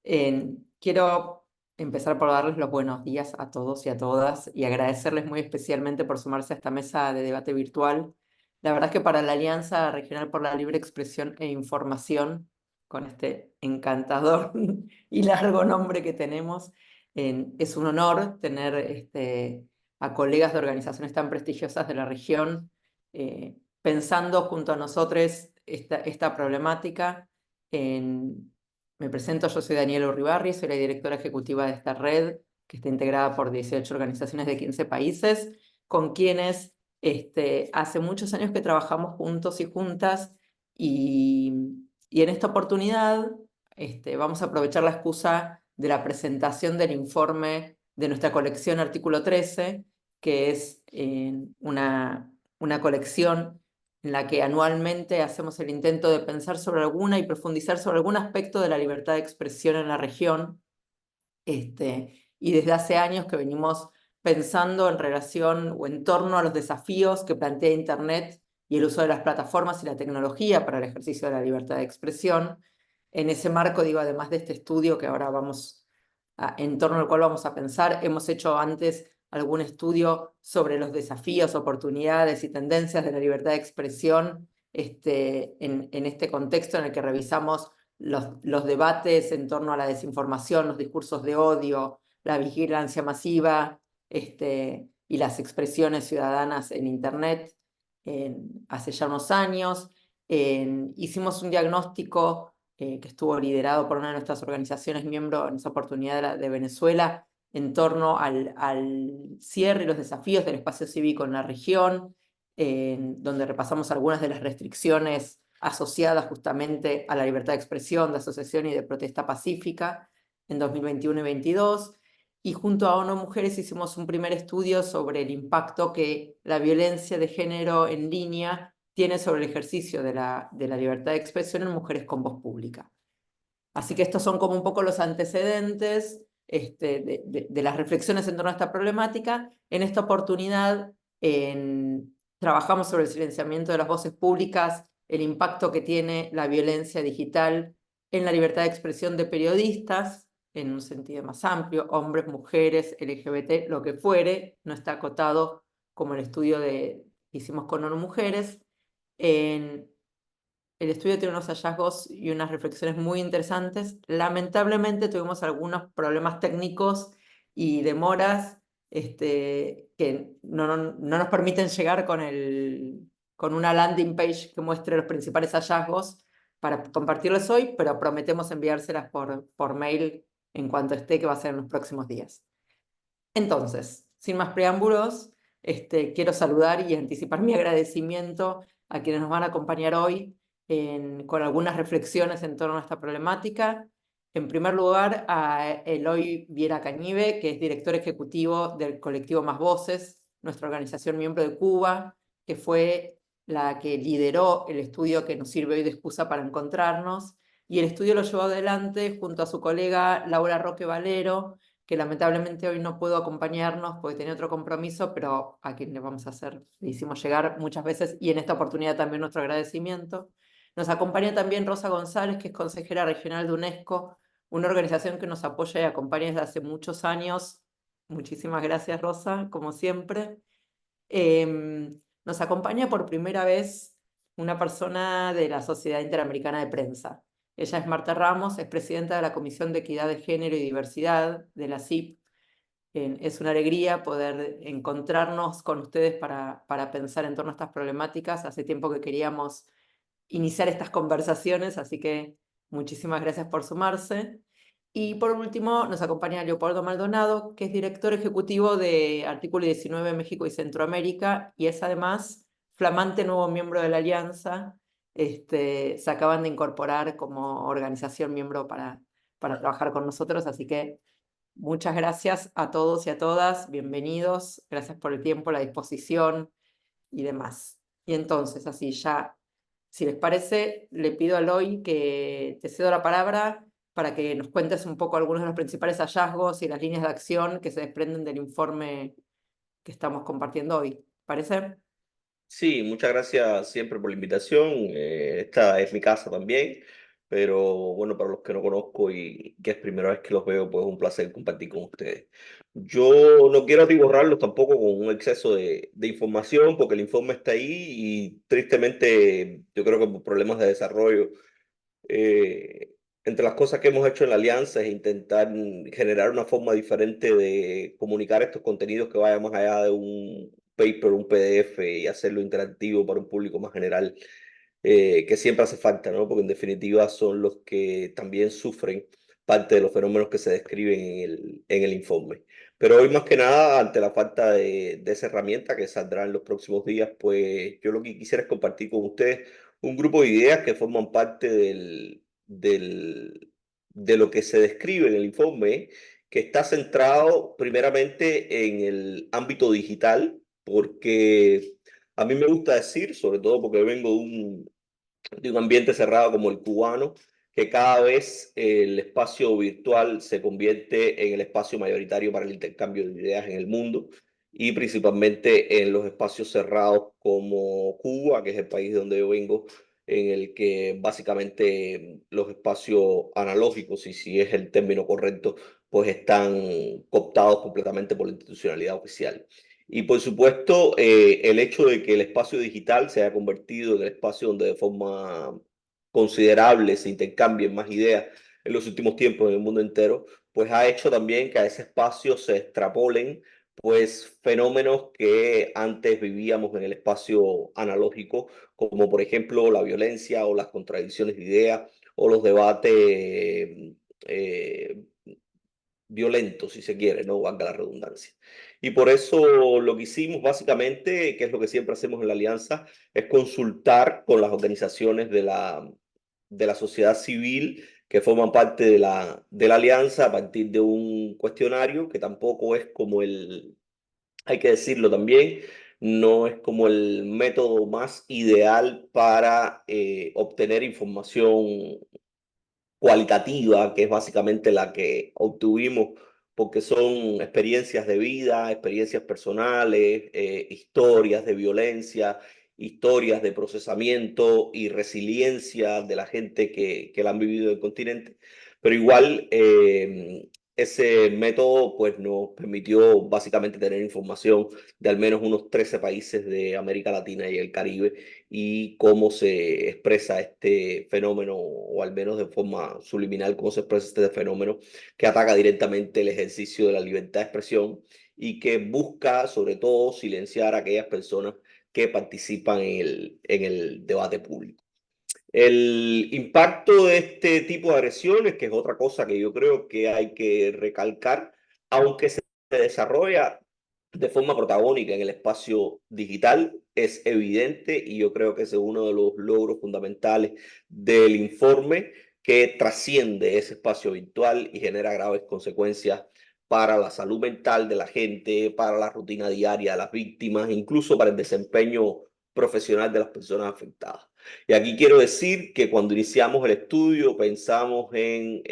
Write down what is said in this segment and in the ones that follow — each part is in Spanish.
Quiero empezar por darles los buenos días a todos y a todas y agradecerles muy especialmente por sumarse a esta mesa de debate virtual. La verdad es que para la Alianza Regional por la Libre Expresión e Información, con este encantador y largo nombre que tenemos, es un honor tener a colegas de organizaciones tan prestigiosas de la región pensando junto a nosotros esta problemática. Me presento, yo soy Daniela Urribarri, soy la directora ejecutiva de esta red, que está integrada por 18 organizaciones de 15 países, con quienes hace muchos años que trabajamos juntos y juntas, y en esta oportunidad vamos a aprovechar la excusa de la presentación del informe de nuestra colección Artículo 13, que es una colección en la que anualmente hacemos el intento de pensar sobre alguna y profundizar sobre algún aspecto de la libertad de expresión en la región. Y desde hace años que venimos pensando en relación o en torno a los desafíos que plantea Internet y el uso de las plataformas y la tecnología para el ejercicio de la libertad de expresión. En ese marco, digo, además de este estudio que ahora en torno al cual vamos a pensar, hemos hecho antes algún estudio sobre los desafíos, oportunidades y tendencias de la libertad de expresión en este contexto en el que revisamos los debates en torno a la desinformación, los discursos de odio, la vigilancia masiva y las expresiones ciudadanas en Internet hace ya unos años. Hicimos un diagnóstico que estuvo liderado por una de nuestras organizaciones miembro en esa oportunidad de Venezuela, en torno al cierre y los desafíos del espacio cívico en la región, donde repasamos algunas de las restricciones asociadas justamente a la libertad de expresión, de asociación y de protesta pacífica en 2021 y 2022. Y junto a ONU Mujeres hicimos un primer estudio sobre el impacto que la violencia de género en línea tiene sobre el ejercicio de la libertad de expresión en mujeres con voz pública. Así que estos son como un poco los antecedentes de las reflexiones en torno a esta problemática. En esta oportunidad trabajamos sobre el silenciamiento de las voces públicas, el impacto que tiene la violencia digital en la libertad de expresión de periodistas, en un sentido más amplio, hombres, mujeres, LGBT, lo que fuere, no está acotado como el estudio que hicimos con ONU Mujeres. El estudio tiene unos hallazgos y unas reflexiones muy interesantes. Lamentablemente tuvimos algunos problemas técnicos y demoras que no nos permiten llegar con una landing page que muestre los principales hallazgos para compartirlos hoy, pero prometemos enviárselas por mail en cuanto esté, que va a ser en los próximos días. Entonces, sin más preámbulos, quiero saludar y anticipar mi agradecimiento a quienes nos van a acompañar hoy con algunas reflexiones en torno a esta problemática. En primer lugar, a Eloy Viera Cañive, que es director ejecutivo del colectivo Más Voces, nuestra organización miembro de Cuba, que fue la que lideró el estudio que nos sirve hoy de excusa para encontrarnos. Y el estudio lo llevó adelante junto a su colega Laura Roque Valero, que lamentablemente hoy no pudo acompañarnos porque tenía otro compromiso, pero a quien le hicimos llegar muchas veces y en esta oportunidad también nuestro agradecimiento. Nos acompaña también Rosa González, que es consejera regional de UNESCO, una organización que nos apoya y acompaña desde hace muchos años. Muchísimas gracias, Rosa, como siempre. Nos acompaña por primera vez una persona de la Sociedad Interamericana de Prensa. Ella es Marta Ramos, es presidenta de la Comisión de Equidad de Género y Diversidad de la CIP. Es una alegría poder encontrarnos con ustedes para pensar en torno a estas problemáticas. Hace tiempo que queríamos iniciar estas conversaciones, así que muchísimas gracias por sumarse. Y por último, nos acompaña Leopoldo Maldonado, que es director ejecutivo de Artículo 19 México y Centroamérica, y es además flamante nuevo miembro de la Alianza. Se acaban de incorporar como organización miembro para trabajar con nosotros, así que muchas gracias a todos y a todas, bienvenidos, gracias por el tiempo, la disposición y demás. Y entonces, así ya, si les parece, le pido a Eloy que te cedo la palabra para que nos cuentes un poco algunos de los principales hallazgos y las líneas de acción que se desprenden del informe que estamos compartiendo hoy. ¿Parece? Sí, muchas gracias siempre por la invitación. Esta es mi casa también. pero bueno, para los que no conozco y que es primera vez que los veo, pues es un placer compartir con ustedes. Yo no quiero atiborrarlos tampoco con un exceso de información, porque el informe está ahí y tristemente yo creo que por problemas de desarrollo, eh, entre las cosas que hemos hecho en la alianza es intentar generar una forma diferente de comunicar estos contenidos que vaya más allá de un paper, un PDF y hacerlo interactivo para un público más general, que siempre hace falta, ¿no? Porque en definitiva son los que también sufren parte de los fenómenos que se describen en el informe. Pero hoy más que nada, ante la falta de esa herramienta que saldrá en los próximos días, pues yo lo que quisiera es compartir con ustedes un grupo de ideas que forman parte de lo que se describe en el informe, que está centrado primeramente en el ámbito digital, porque a mí me gusta decir, sobre todo porque vengo de un ambiente cerrado como el cubano, que cada vez el espacio virtual se convierte en el espacio mayoritario para el intercambio de ideas en el mundo y principalmente en los espacios cerrados como Cuba, que es el país de donde yo vengo, en el que básicamente los espacios analógicos, y si es el término correcto, pues están cooptados completamente por la institucionalidad oficial. Y por supuesto, el hecho de que el espacio digital se haya convertido en el espacio donde de forma considerable se intercambien más ideas en los últimos tiempos en el mundo entero, pues ha hecho también que a ese espacio se extrapolen pues fenómenos que antes vivíamos en el espacio analógico, como por ejemplo la violencia o las contradicciones de ideas o los debates eh, violento, si se quiere, no valga la redundancia. Y por eso lo que hicimos básicamente, que es lo que siempre hacemos en la Alianza, es consultar con las organizaciones de la sociedad civil que forman parte de la Alianza a partir de un cuestionario que tampoco es como hay que decirlo también, no es como el método más ideal para obtener información cualitativa, que es básicamente la que obtuvimos, porque son experiencias de vida, experiencias personales, historias de violencia, historias de procesamiento y resiliencia de la gente que la han vivido en el continente. Pero igual, ese método pues nos permitió básicamente tener información de al menos unos 13 países de América Latina y el Caribe y cómo se expresa este fenómeno, o al menos de forma subliminal, cómo se expresa este fenómeno que ataca directamente el ejercicio de la libertad de expresión y que busca sobre todo silenciar a aquellas personas que participan en el debate público. El impacto de este tipo de agresiones, que es otra cosa que yo creo que hay que recalcar, aunque se desarrolla de forma protagónica en el espacio digital, es evidente y yo creo que ese es uno de los logros fundamentales del informe, que trasciende ese espacio virtual y genera graves consecuencias para la salud mental de la gente, para la rutina diaria de las víctimas, incluso para el desempeño profesional de las personas afectadas. Y aquí quiero decir que cuando iniciamos el estudio pensamos en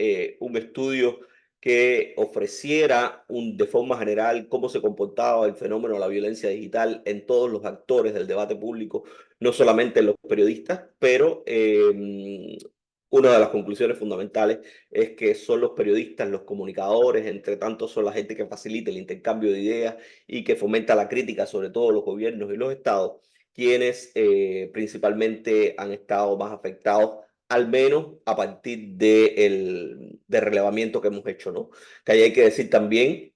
un estudio que ofreciera de forma general cómo se comportaba el fenómeno de la violencia digital en todos los actores del debate público, no solamente en los periodistas, pero una de las conclusiones fundamentales es que son los periodistas, los comunicadores, entre tanto son la gente que facilita el intercambio de ideas y que fomenta la crítica sobre todo los gobiernos y los estados, quienes principalmente han estado más afectados, al menos a partir del relevamiento que hemos hecho, ¿no? Que ahí hay que decir también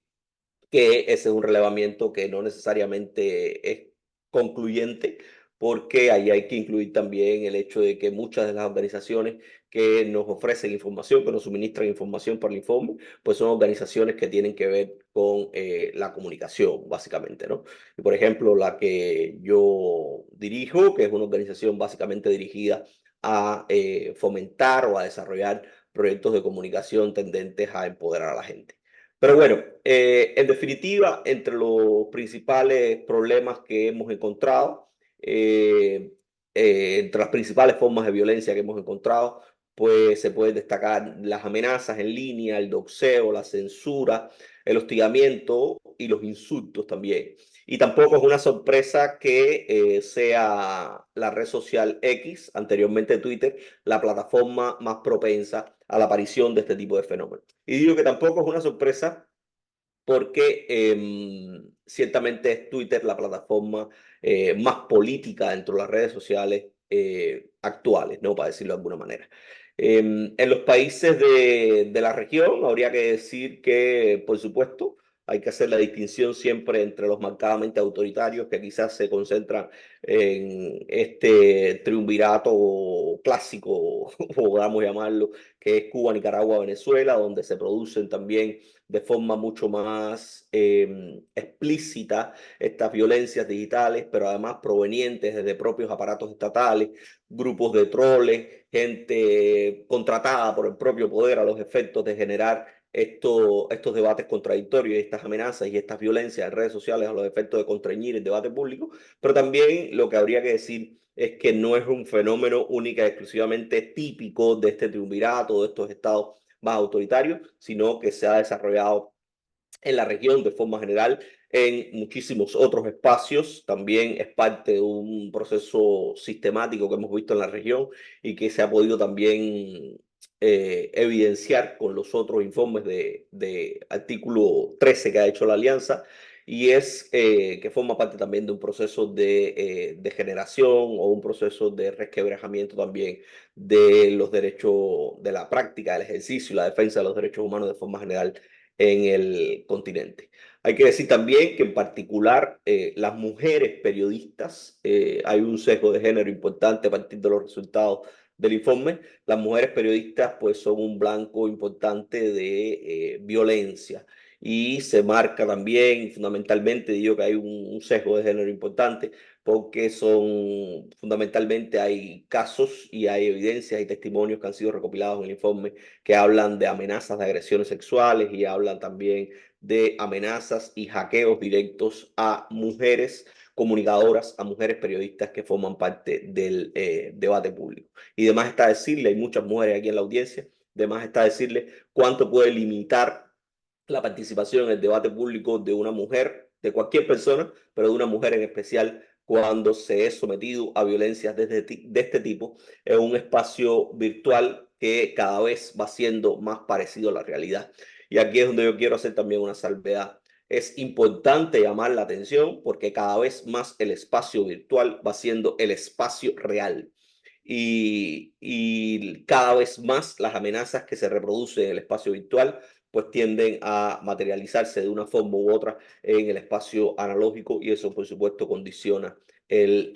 que ese es un relevamiento que no necesariamente es concluyente, porque ahí hay que incluir también el hecho de que muchas de las organizaciones que nos ofrecen información, que nos suministran información para el informe, pues son organizaciones que tienen que ver con la comunicación, básicamente, ¿no? Y por ejemplo, la que yo dirijo, que es una organización básicamente dirigida a fomentar o a desarrollar proyectos de comunicación tendentes a empoderar a la gente. Pero bueno, en definitiva, entre los principales problemas que hemos encontrado, entre las principales formas de violencia que hemos encontrado, pues se pueden destacar las amenazas en línea, el doxeo, la censura, el hostigamiento y los insultos también. Y tampoco es una sorpresa que sea la red social X, anteriormente Twitter, la plataforma más propensa a la aparición de este tipo de fenómenos. Y digo que tampoco es una sorpresa porque ciertamente es Twitter la plataforma más política dentro de las redes sociales actuales, ¿no? Para decirlo de alguna manera. En los países de la región habría que decir que, por supuesto, hay que hacer la distinción siempre entre los marcadamente autoritarios que quizás se concentran en este triunvirato clásico, o podamos llamarlo, que es Cuba, Nicaragua, Venezuela, donde se producen también de forma mucho más explícita estas violencias digitales, pero además provenientes desde propios aparatos estatales, grupos de troles, gente contratada por el propio poder a los efectos de generar estos debates contradictorios, estas amenazas y estas violencias en redes sociales a los efectos de constreñir el debate público, pero también lo que habría que decir es que no es un fenómeno única y exclusivamente típico de este triunvirato, de estos estados más autoritarios, sino que se ha desarrollado en la región de forma general, en muchísimos otros espacios. También es parte de un proceso sistemático que hemos visto en la región y que se ha podido también evidenciar con los otros informes de artículo 13 que ha hecho la Alianza, y es que forma parte también de un proceso de generación o un proceso de resquebrajamiento también de los derechos, de la práctica, del ejercicio y la defensa de los derechos humanos de forma general en el continente. Hay que decir también que en particular las mujeres periodistas, hay un sesgo de género importante a partir de los resultados del informe. Las mujeres periodistas pues son un blanco importante de violencia, y se marca también fundamentalmente, digo que hay un sesgo de género importante porque son fundamentalmente hay casos y hay evidencias y testimonios que han sido recopilados en el informe que hablan de amenazas de agresiones sexuales y hablan también de amenazas y hackeos directos a mujeres comunicadoras, a mujeres periodistas que forman parte del debate público. Y demás está decirle, hay muchas mujeres aquí en la audiencia, demás está decirle cuánto puede limitar la participación en el debate público de una mujer, de cualquier persona, pero de una mujer en especial, cuando se es sometido a violencias de este tipo en un espacio virtual que cada vez va siendo más parecido a la realidad. Y aquí es donde yo quiero hacer también una salvedad. Es importante llamar la atención porque cada vez más el espacio virtual va siendo el espacio real. Y cada vez más las amenazas que se reproducen en el espacio virtual pues tienden a materializarse de una forma u otra en el espacio analógico, y eso por supuesto condiciona el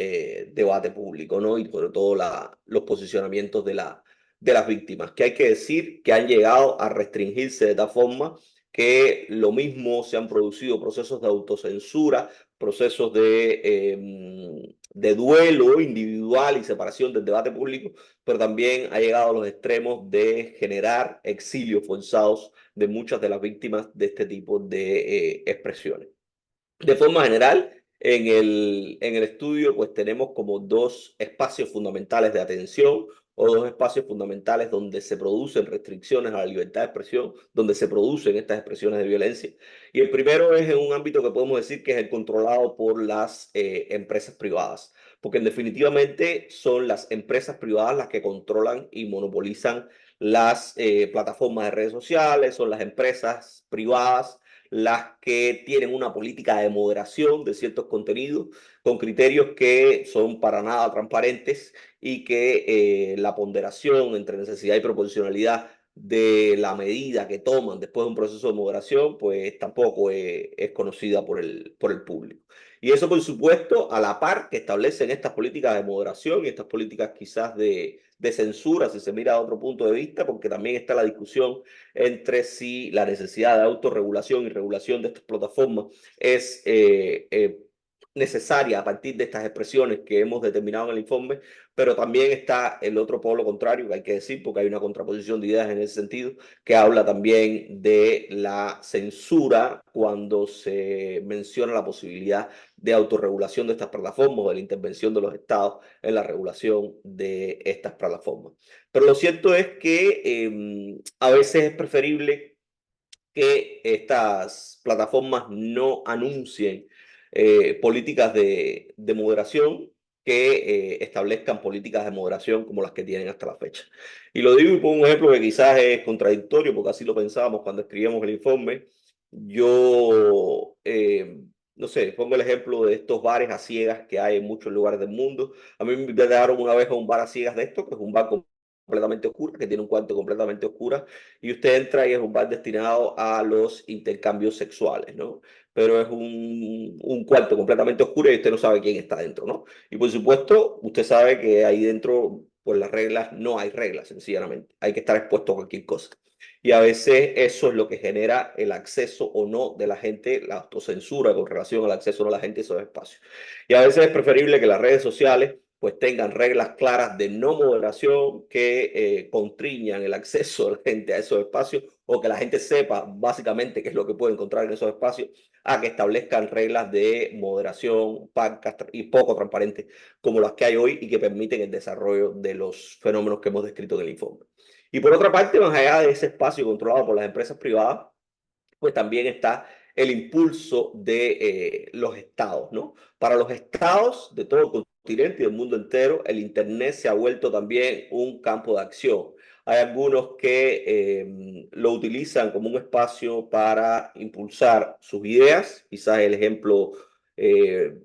debate público, ¿no? Y sobre todo los posicionamientos de las víctimas, que hay que decir que han llegado a restringirse de tal forma que lo mismo se han producido procesos de autocensura, procesos de duelo individual y separación del debate público, pero también ha llegado a los extremos de generar exilios forzados de muchas de las víctimas de este tipo de expresiones. De forma general, en el estudio pues tenemos como dos espacios fundamentales de atención o dos espacios fundamentales donde se producen restricciones a la libertad de expresión, donde se producen estas expresiones de violencia. Y el primero es en un ámbito que podemos decir que es el controlado por las empresas privadas, porque definitivamente son las empresas privadas las que controlan y monopolizan las plataformas de redes sociales, son las empresas privadas las que tienen una política de moderación de ciertos contenidos con criterios que son para nada transparentes, y que la ponderación entre necesidad y proporcionalidad de la medida que toman después de un proceso de moderación, pues tampoco es conocida por el público. Y eso, por supuesto, a la par que establecen estas políticas de moderación y estas políticas quizás de censura, si se mira a otro punto de vista, porque también está la discusión entre si la necesidad de autorregulación y regulación de estas plataformas es necesaria a partir de estas expresiones que hemos determinado en el informe, pero también está el otro polo contrario, que hay que decir, porque hay una contraposición de ideas en ese sentido, que habla también de la censura cuando se menciona la posibilidad de autorregulación de estas plataformas o de la intervención de los estados en la regulación de estas plataformas. Pero lo cierto es que a veces es preferible que estas plataformas no anuncien políticas de moderación que establezcan políticas de moderación como las que tienen hasta la fecha. Y lo digo y pongo un ejemplo que quizás es contradictorio, porque así lo pensábamos cuando escribíamos el informe. Yo, no sé, pongo el ejemplo de estos bares a ciegas que hay en muchos lugares del mundo. A mí me invitaron una vez a un bar a ciegas de esto, que es un bar completamente oscuro, que tiene un cuarto completamente oscuro, y usted entra y es un bar destinado a los intercambios sexuales, ¿no? Pero es un cuarto completamente oscuro y usted no sabe quién está dentro, ¿no? Y por supuesto, usted sabe que ahí dentro, pues las reglas, no hay reglas, sencillamente. Hay que estar expuesto a cualquier cosa. Y a veces eso es lo que genera el acceso o no de la gente, la autocensura con relación al acceso o no de la gente a esos espacios. Y a veces es preferible que las redes sociales pues tengan reglas claras de no moderación que constriñan el acceso de la gente a esos espacios, o que la gente sepa básicamente qué es lo que puede encontrar en esos espacios, a que establezcan reglas de moderación pancas y poco transparentes como las que hay hoy y que permiten el desarrollo de los fenómenos que hemos descrito en el informe. Y por otra parte, más allá de ese espacio controlado por las empresas privadas, pues también está el impulso de los estados, ¿no? Para los estados de todo el continente y del mundo entero, el Internet se ha vuelto también un campo de acción. Hay algunos que lo utilizan como un espacio para impulsar sus ideas. Quizás el ejemplo eh,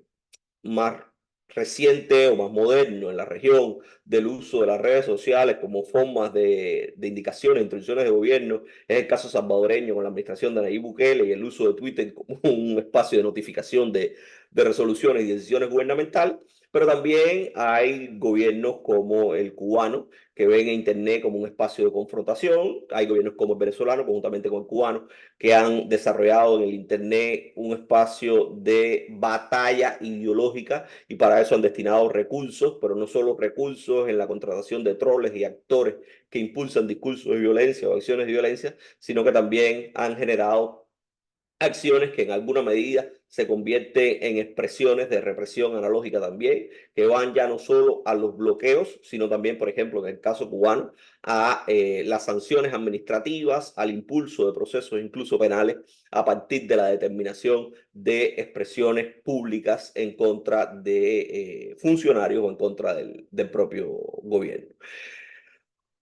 más reciente o más moderno en la región del uso de las redes sociales como formas de indicaciones, instrucciones de gobierno, es el caso salvadoreño con la administración de Nayib Bukele y el uso de Twitter como un espacio de notificación de resoluciones y decisiones gubernamentales. Pero también hay gobiernos como el cubano, que ven a Internet como un espacio de confrontación. Hay gobiernos como el venezolano, conjuntamente con el cubano, que han desarrollado en el Internet un espacio de batalla ideológica, y para eso han destinado recursos, pero no solo recursos en la contratación de troles y actores que impulsan discursos de violencia o acciones de violencia, sino que también han generado acciones que en alguna medida se convierten en expresiones de represión analógica también, que van ya no solo a los bloqueos, sino también, por ejemplo, en el caso cubano, a las sanciones administrativas, al impulso de procesos incluso penales, a partir de la determinación de expresiones públicas en contra de funcionarios o en contra del propio gobierno.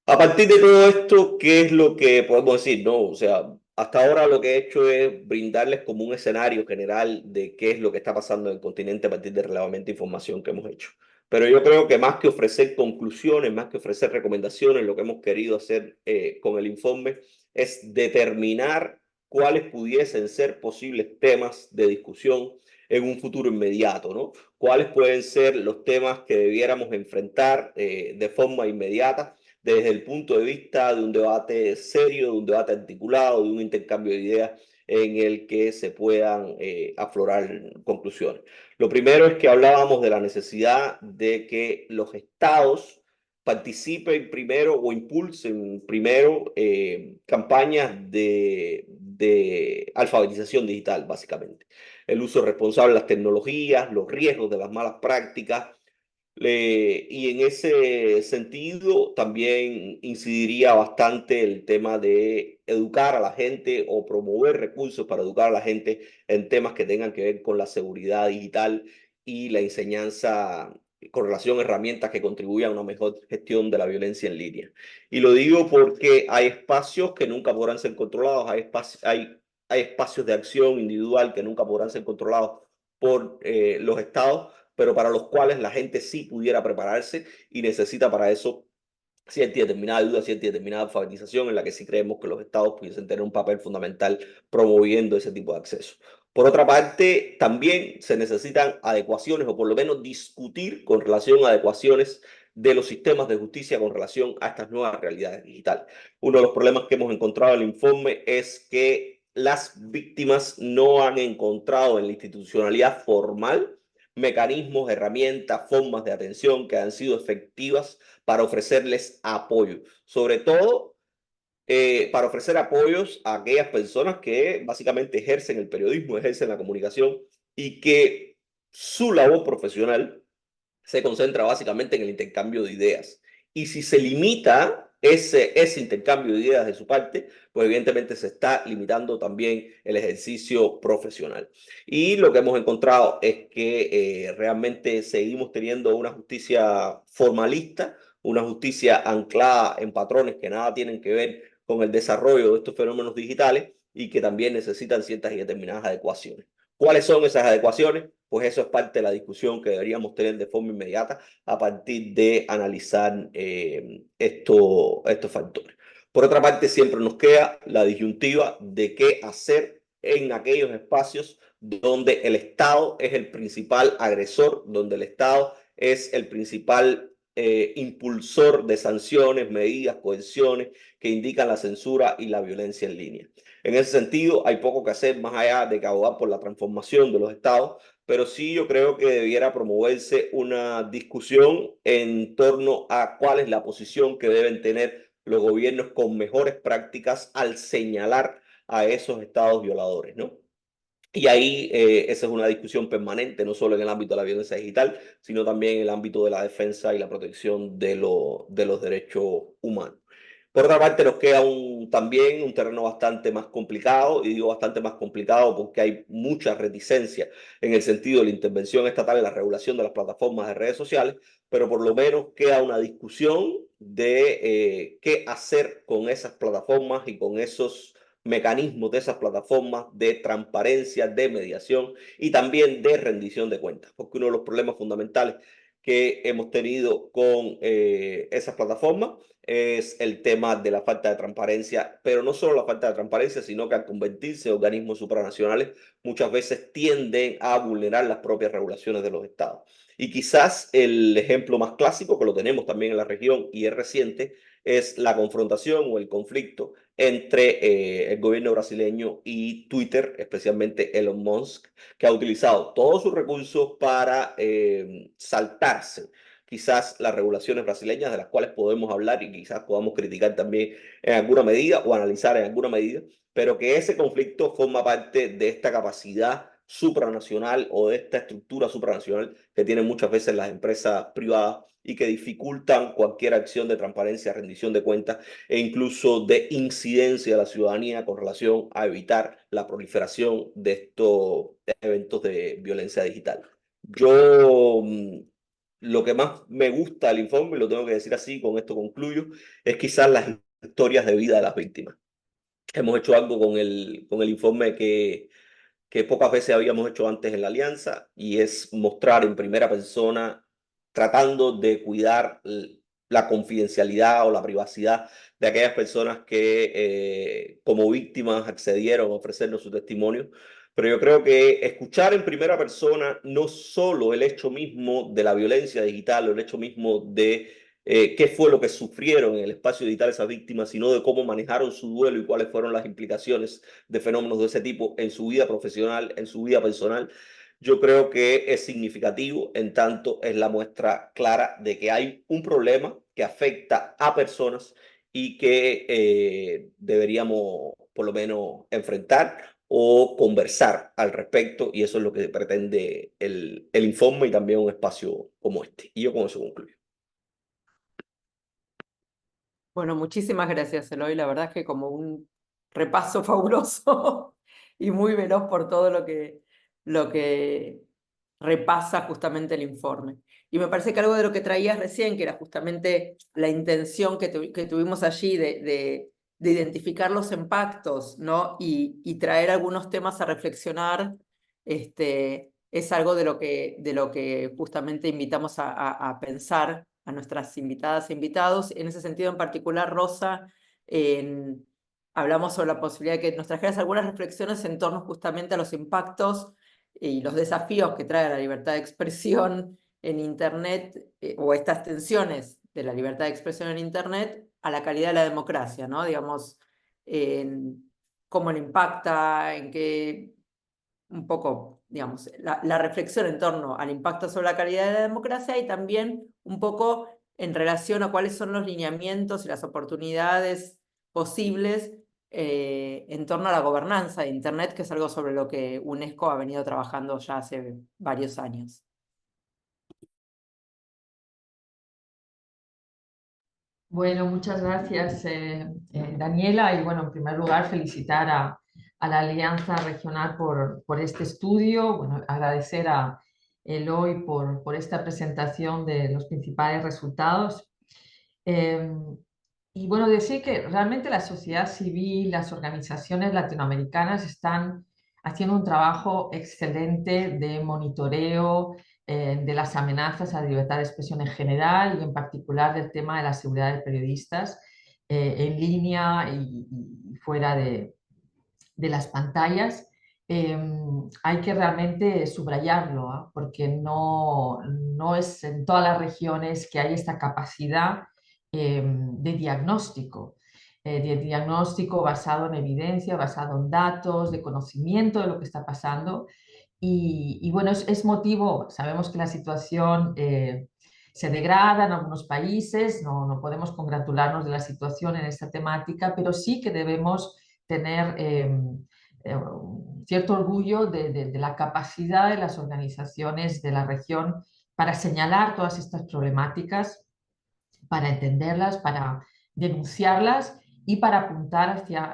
A partir de todo esto, ¿qué es lo que podemos decir? No, o sea, hasta ahora lo que he hecho es brindarles como un escenario general de qué es lo que está pasando en el continente a partir de relevante información que hemos hecho. Pero yo creo que más que ofrecer conclusiones, más que ofrecer recomendaciones, lo que hemos querido hacer con el informe es determinar cuáles pudiesen ser posibles temas de discusión en un futuro inmediato, ¿no? Cuáles pueden ser los temas que debiéramos enfrentar de forma inmediata desde el punto de vista de un debate serio, de un debate articulado, de un intercambio de ideas en el que se puedan aflorar conclusiones. Lo primero es que hablábamos de la necesidad de que los estados participen primero o impulsen primero campañas de alfabetización digital, básicamente. El uso responsable de las tecnologías, los riesgos de las malas prácticas, y en ese sentido también incidiría bastante el tema de educar a la gente o promover recursos para educar a la gente en temas que tengan que ver con la seguridad digital y la enseñanza con relación a herramientas que contribuyan a una mejor gestión de la violencia en línea. Y lo digo porque hay espacios que nunca podrán ser controlados, hay espacios de acción individual que nunca podrán ser controlados por los estados, pero para los cuales la gente sí pudiera prepararse y necesita para eso cierta y determinada ayuda, cierta y determinada alfabetización en la que sí creemos que los estados pudiesen tener un papel fundamental promoviendo ese tipo de acceso. Por otra parte, también se necesitan adecuaciones o por lo menos discutir con relación a adecuaciones de los sistemas de justicia con relación a estas nuevas realidades digitales. Uno de los problemas que hemos encontrado en el informe es que las víctimas no han encontrado en la institucionalidad formal mecanismos, herramientas, formas de atención que han sido efectivas para ofrecerles apoyo, sobre todo para ofrecer apoyos a aquellas personas que básicamente ejercen el periodismo, ejercen la comunicación y que su labor profesional se concentra básicamente en el intercambio de ideas. Y si se limita ese intercambio de ideas de su parte, pues evidentemente se está limitando también el ejercicio profesional. Y lo que hemos encontrado es que realmente seguimos teniendo una justicia formalista, una justicia anclada en patrones que nada tienen que ver con el desarrollo de estos fenómenos digitales y que también necesitan ciertas y determinadas adecuaciones. ¿Cuáles son esas adecuaciones? Pues eso es parte de la discusión que deberíamos tener de forma inmediata a partir de analizar estos factores. Por otra parte, siempre nos queda la disyuntiva de qué hacer en aquellos espacios donde el Estado es el principal agresor, donde el Estado es el principal impulsor de sanciones, medidas, coerciones que indican la censura y la violencia en línea. En ese sentido, hay poco que hacer más allá de que abogar por la transformación de los estados, pero sí yo creo que debiera promoverse una discusión en torno a cuál es la posición que deben tener los gobiernos con mejores prácticas al señalar a esos estados violadores, ¿no? Y ahí esa es una discusión permanente, no solo en el ámbito de la violencia digital, sino también en el ámbito de la defensa y la protección de los derechos humanos. Por otra parte, nos queda también un terreno bastante más complicado, y digo bastante más complicado porque hay mucha reticencia en el sentido de la intervención estatal en la regulación de las plataformas de redes sociales, pero por lo menos queda una discusión de qué hacer con esas plataformas y con esos mecanismos de esas plataformas de transparencia, de mediación y también de rendición de cuentas, porque uno de los problemas fundamentales que hemos tenido con esas plataformas es el tema de la falta de transparencia, pero no solo la falta de transparencia, sino que al convertirse en organismos supranacionales muchas veces tienden a vulnerar las propias regulaciones de los estados. Y quizás el ejemplo más clásico, que lo tenemos también en la región y es reciente, es la confrontación o el conflicto entre el gobierno brasileño y Twitter, especialmente Elon Musk, que ha utilizado todos sus recursos para saltarse quizás las regulaciones brasileñas, de las cuales podemos hablar y quizás podamos criticar también en alguna medida o analizar en alguna medida, pero que ese conflicto forma parte de esta capacidad supranacional o de esta estructura supranacional que tienen muchas veces las empresas privadas y que dificultan cualquier acción de transparencia, rendición de cuentas e incluso de incidencia de la ciudadanía con relación a evitar la proliferación de estos eventos de violencia digital. Yo lo que más me gusta del informe, y lo tengo que decir así, con esto concluyo, es quizás las historias de vida de las víctimas. Hemos hecho algo con el informe que pocas veces habíamos hecho antes en la Alianza, y es mostrar en primera persona, tratando de cuidar la confidencialidad o la privacidad de aquellas personas que como víctimas accedieron a ofrecernos su testimonio. Pero yo creo que escuchar en primera persona no solo el hecho mismo de la violencia digital o el hecho mismo de qué fue lo que sufrieron en el espacio digital esas víctimas, sino de cómo manejaron su duelo y cuáles fueron las implicaciones de fenómenos de ese tipo en su vida profesional, en su vida personal, yo creo que es significativo, en tanto es la muestra clara de que hay un problema que afecta a personas y que deberíamos por lo menos enfrentar o conversar al respecto, y eso es lo que pretende el informe y también un espacio como este. Y yo con eso concluyo. Bueno, muchísimas gracias, Eloy. La verdad es que como un repaso fabuloso y muy veloz por todo lo que repasa justamente el informe. Y me parece que algo de lo que traías recién, que era justamente la intención que tuvimos allí de identificar los impactos, ¿no? Y traer algunos temas a reflexionar, es algo de lo que justamente invitamos a pensar a nuestras invitadas e invitados. En ese sentido, en particular, Rosa, hablamos sobre la posibilidad de que nos trajeras algunas reflexiones en torno justamente a los impactos y los desafíos que trae la libertad de expresión en Internet, o estas tensiones de la libertad de expresión en Internet a la calidad de la democracia, ¿no? Digamos, en cómo le impacta, en qué, un poco, digamos, la reflexión en torno al impacto sobre la calidad de la democracia y también un poco en relación a cuáles son los lineamientos y las oportunidades posibles en torno a la gobernanza de Internet, que es algo sobre lo que UNESCO ha venido trabajando ya hace varios años. Bueno, muchas gracias, Daniela. Y bueno, en primer lugar, felicitar a la Alianza Regional por este estudio. Bueno, agradecer a Eloy por esta presentación de los principales resultados. Eh, y bueno, decir que realmente la sociedad civil, las organizaciones latinoamericanas están haciendo un trabajo excelente de monitoreo de las amenazas a la libertad de expresión en general y en particular del tema de la seguridad de periodistas en línea y fuera de las pantallas. eh, Hay que realmente subrayarlo, ¿ah? Porque no es en todas las regiones que hay esta capacidad de diagnóstico basado en evidencia, basado en datos, de conocimiento de lo que está pasando. Y bueno, es motivo, sabemos que la situación se degrada en algunos países, no podemos congratularnos de la situación en esta temática, pero sí que debemos tener cierto orgullo de la capacidad de las organizaciones de la región para señalar todas estas problemáticas, para entenderlas, para denunciarlas y para apuntar hacia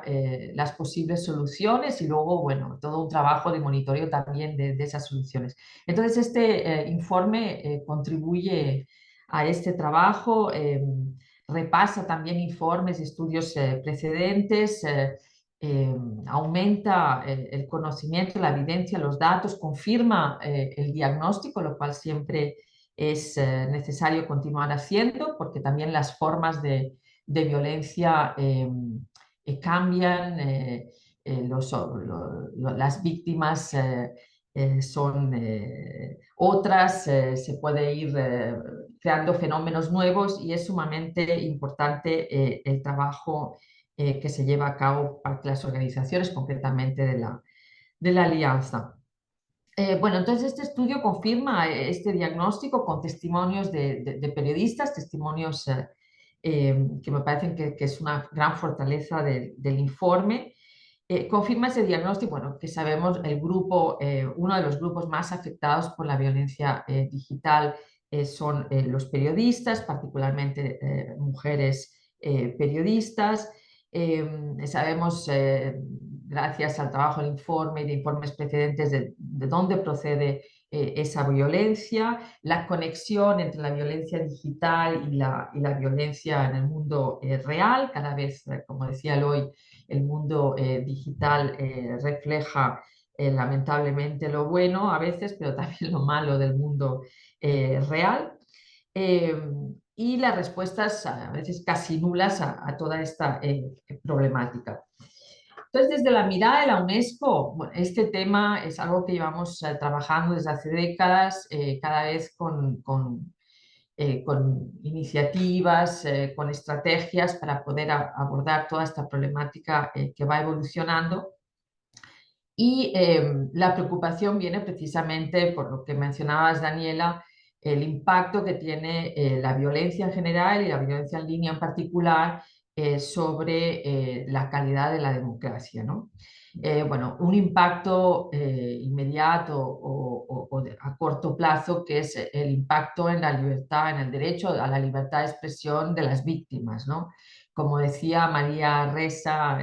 las posibles soluciones y luego, bueno, todo un trabajo de monitoreo también de esas soluciones. Entonces, este informe contribuye a este trabajo, repasa también informes y estudios precedentes, eh, aumenta el conocimiento, la evidencia, los datos, confirma el diagnóstico, lo cual siempre es necesario continuar haciendo porque también las formas de violencia cambian, las víctimas son otras, se puede ir creando fenómenos nuevos y es sumamente importante el trabajo que se lleva a cabo por las organizaciones, concretamente de la alianza. Bueno, entonces este estudio confirma este diagnóstico con testimonios de periodistas, testimonios que me parecen que es una gran fortaleza del informe. Confirma ese diagnóstico, bueno, que sabemos el grupo, uno de los grupos más afectados por la violencia digital son los periodistas, particularmente mujeres periodistas. Sabemos, gracias al trabajo del informe y de informes precedentes, de dónde procede esa violencia, la conexión entre la violencia digital y la violencia en el mundo real. Cada vez, como decía Eloy, el mundo digital lamentablemente lo bueno a veces, pero también lo malo del mundo real. Eh, y las respuestas a veces casi nulas a toda esta problemática. Entonces, desde la mirada de la UNESCO, bueno, este tema es algo que llevamos trabajando desde hace décadas, cada vez con iniciativas, con estrategias para poder abordar toda esta problemática que va evolucionando. Y la preocupación viene precisamente por lo que mencionabas, Daniela, el impacto que tiene la violencia en general y la violencia en línea en particular sobre la calidad de la democracia, ¿no? Bueno, un impacto inmediato a corto plazo, que es el impacto en la libertad, en el derecho a la libertad de expresión de las víctimas, ¿no? Como decía María Ressa,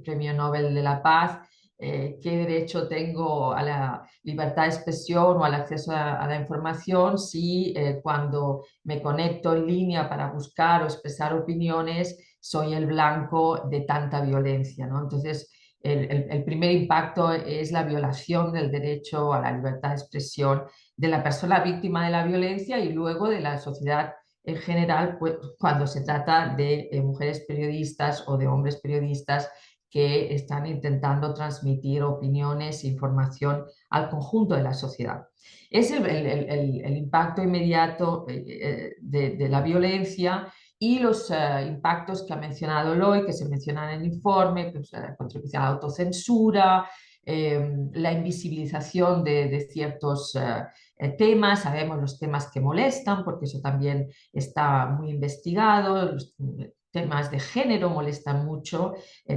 Premio Nobel de la Paz, qué derecho tengo a la libertad de expresión o al acceso a la información si cuando me conecto en línea para buscar o expresar opiniones soy el blanco de tanta violencia, ¿no? Entonces, el primer impacto es la violación del derecho a la libertad de expresión de la persona víctima de la violencia y luego de la sociedad en general, pues, cuando se trata de mujeres periodistas o de hombres periodistas que están intentando transmitir opiniones e información al conjunto de la sociedad. Es el impacto inmediato de la violencia y los impactos que ha mencionado Eloy, que se mencionan en el informe, pues, la contribución a la autocensura, la invisibilización de ciertos temas, sabemos los temas que molestan, porque eso también está muy investigado, los temas de género molestan mucho,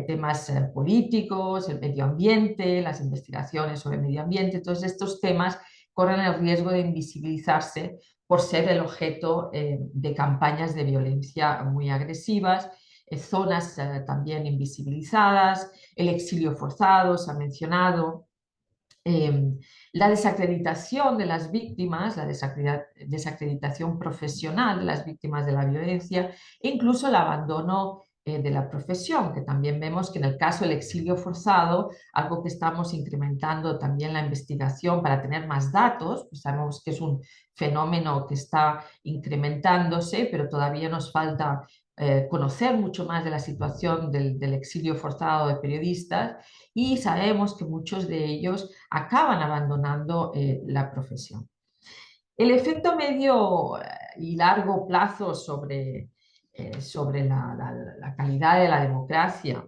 temas políticos, el medio ambiente, las investigaciones sobre el medio ambiente, todos estos temas corren el riesgo de invisibilizarse por ser el objeto de campañas de violencia muy agresivas, zonas también invisibilizadas, el exilio forzado, se ha mencionado, la desacreditación de las víctimas, la desacreditación profesional de las víctimas de la violencia e incluso el abandono de la profesión, que también vemos que en el caso del exilio forzado, algo que estamos incrementando también la investigación para tener más datos, pues sabemos que es un fenómeno que está incrementándose, pero todavía nos falta conocer mucho más de la situación del exilio forzado de periodistas, y sabemos que muchos de ellos acaban abandonando la profesión. El efecto medio y largo plazo sobre la calidad de la democracia,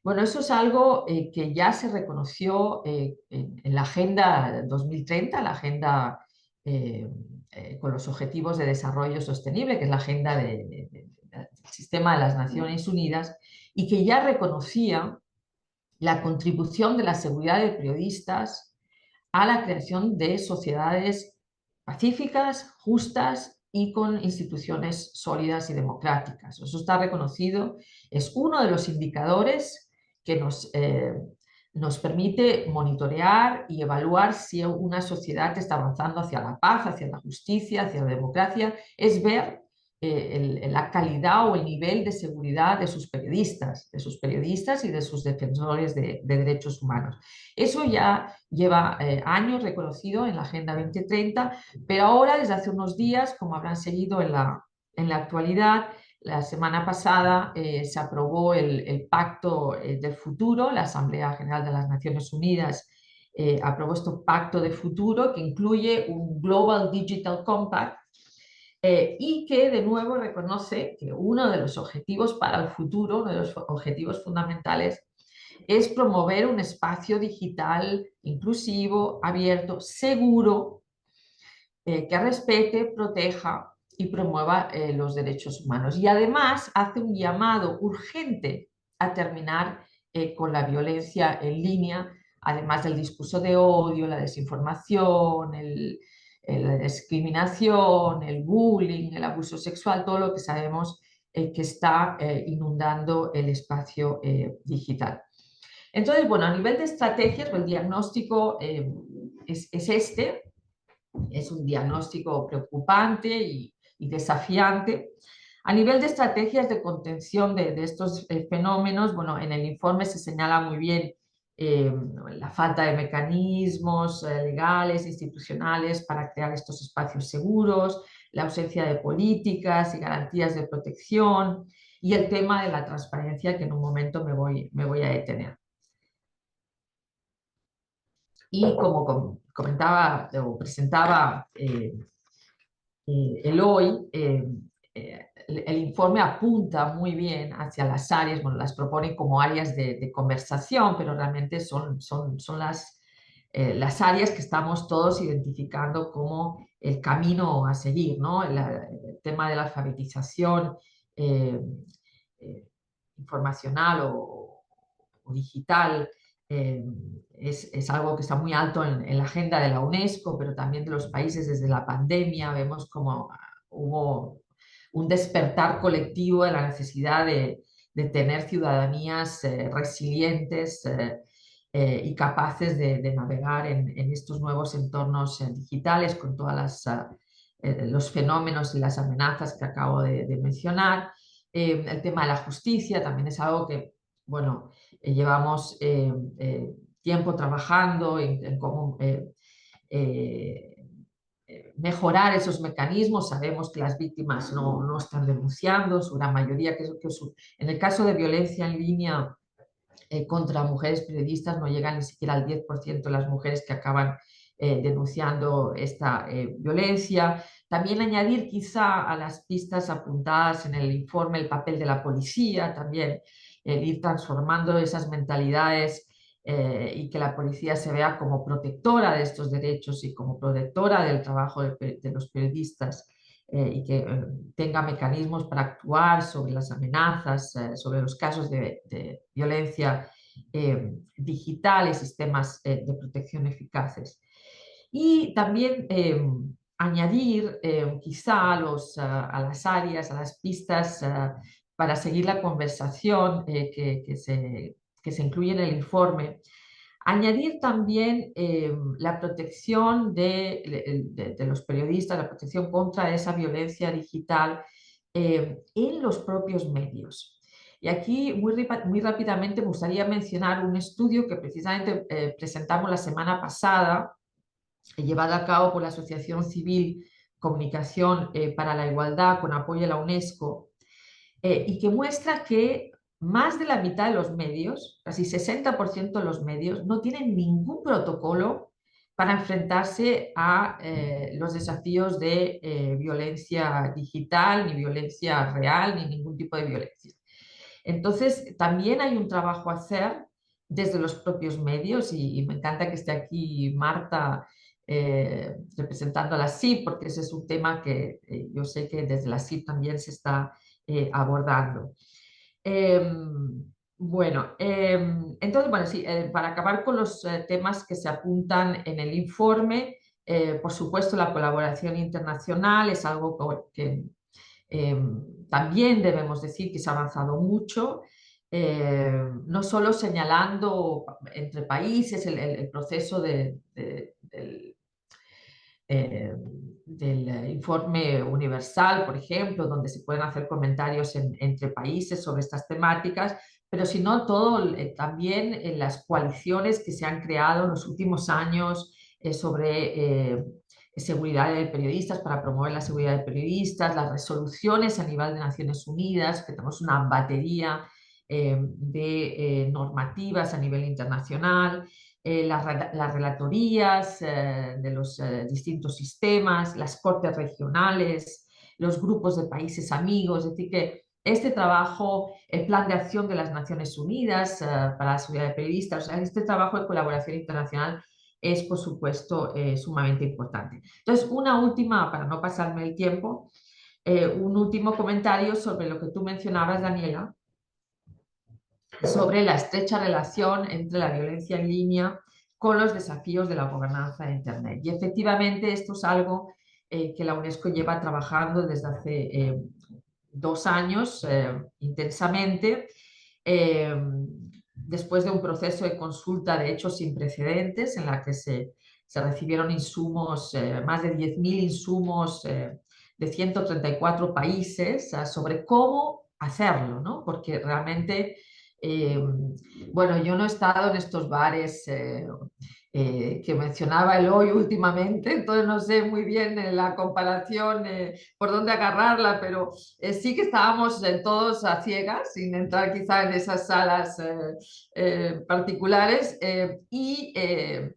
bueno, eso es algo que ya se reconoció en la Agenda 2030, la Agenda con los Objetivos de Desarrollo Sostenible, que es la agenda del Sistema de las Naciones Unidas, y que ya reconocía la contribución de la seguridad de periodistas a la creación de sociedades pacíficas, justas y con instituciones sólidas y democráticas. Eso está reconocido, es uno de los indicadores que nos permite monitorear y evaluar si una sociedad está avanzando hacia la paz, hacia la justicia, hacia la democracia, es ver la calidad o el nivel de seguridad de sus periodistas y de sus defensores de derechos humanos. Eso ya lleva años reconocido en la Agenda 2030, pero ahora, desde hace unos días, como habrán seguido en la actualidad, la semana pasada se aprobó el Pacto del Futuro. La Asamblea General de las Naciones Unidas aprobó este Pacto de Futuro, que incluye un Global Digital Compact, y que de nuevo reconoce que uno de los objetivos para el futuro, uno de los objetivos fundamentales, es promover un espacio digital inclusivo, abierto, seguro, que respete, proteja y promueva los derechos humanos. Y además hace un llamado urgente a terminar con la violencia en línea, además del discurso de odio, la desinformación, la discriminación, el bullying, el abuso sexual, todo lo que sabemos que está inundando el espacio digital. Entonces, bueno, a nivel de estrategias, el diagnóstico es este. Es un diagnóstico preocupante y desafiante. A nivel de estrategias de contención de estos fenómenos, bueno, en el informe se señala muy bien la falta de mecanismos legales, institucionales para crear estos espacios seguros, la ausencia de políticas y garantías de protección y el tema de la transparencia, que en un momento me voy a detener. Y como comentaba o presentaba Eloy, el informe apunta muy bien hacia las áreas, bueno, las propone como áreas de conversación, pero realmente son las áreas que estamos todos identificando como el camino a seguir, ¿no? El tema de la alfabetización informacional o digital, es algo que está muy alto en la agenda de la UNESCO, pero también de los países. Desde la pandemia vemos como hubo un despertar colectivo de la necesidad de tener ciudadanías resilientes y capaces de navegar en estos nuevos entornos digitales con todos los fenómenos y las amenazas que acabo de mencionar. El tema de la justicia también es algo que, bueno, llevamos tiempo trabajando en cómo mejorar esos mecanismos. Sabemos que las víctimas no están denunciando, su gran mayoría, en el caso de violencia en línea contra mujeres periodistas no llegan ni siquiera al 10% de las mujeres que acaban denunciando esta violencia. También añadir quizá a las pistas apuntadas en el informe el papel de la policía, también el ir transformando esas mentalidades y que la policía se vea como protectora de estos derechos y como protectora del trabajo de los periodistas. Y que tenga mecanismos para actuar sobre las amenazas, sobre los casos de violencia digital y sistemas de protección eficaces. Y también añadir quizá a las áreas, a las pistas para seguir la conversación que se incluye en el informe. Añadir también la protección de los periodistas, la protección contra esa violencia digital en los propios medios. Y aquí muy rápidamente me gustaría mencionar un estudio que precisamente presentamos la semana pasada, llevado a cabo por la Asociación Civil Comunicación para la Igualdad con apoyo de la UNESCO, y que muestra que más de la mitad de los medios, casi 60% de los medios, no tienen ningún protocolo para enfrentarse a los desafíos de violencia digital, ni violencia real, ni ningún tipo de violencia. Entonces, también hay un trabajo a hacer desde los propios medios y me encanta que esté aquí Marta representando a la CIP, porque ese es un tema que yo sé que desde la CIP también se está abordando. Entonces, sí, para acabar con los temas que se apuntan en el informe, por supuesto la colaboración internacional es algo que también debemos decir que se ha avanzado mucho, no solo señalando entre países el proceso del informe universal, por ejemplo, donde se pueden hacer comentarios entre países sobre estas temáticas, pero sino también en las coaliciones que se han creado en los últimos años sobre seguridad de periodistas, para promover la seguridad de periodistas, las resoluciones a nivel de Naciones Unidas, que tenemos una batería de normativas a nivel internacional, las relatorías de los distintos sistemas, las cortes regionales, los grupos de países amigos. Es decir, que este trabajo, el Plan de Acción de las Naciones Unidas para la seguridad de periodistas, o sea, este trabajo de colaboración internacional es, por supuesto, sumamente importante. Entonces, una última, para no pasarme el tiempo, un último comentario sobre lo que tú mencionabas, Daniela, sobre la estrecha relación entre la violencia en línea con los desafíos de la gobernanza de Internet. Y efectivamente esto es algo que la UNESCO lleva trabajando desde hace 2 años intensamente, después de un proceso de consulta de hecho sin precedentes en la que se recibieron insumos, más de 10.000 insumos de 134 países sobre cómo hacerlo, ¿no? Porque realmente bueno, yo no he estado en estos bares que mencionaba Eloy últimamente, entonces no sé muy bien la comparación por dónde agarrarla, pero sí que estábamos todos a ciegas, sin entrar quizá en esas salas particulares, y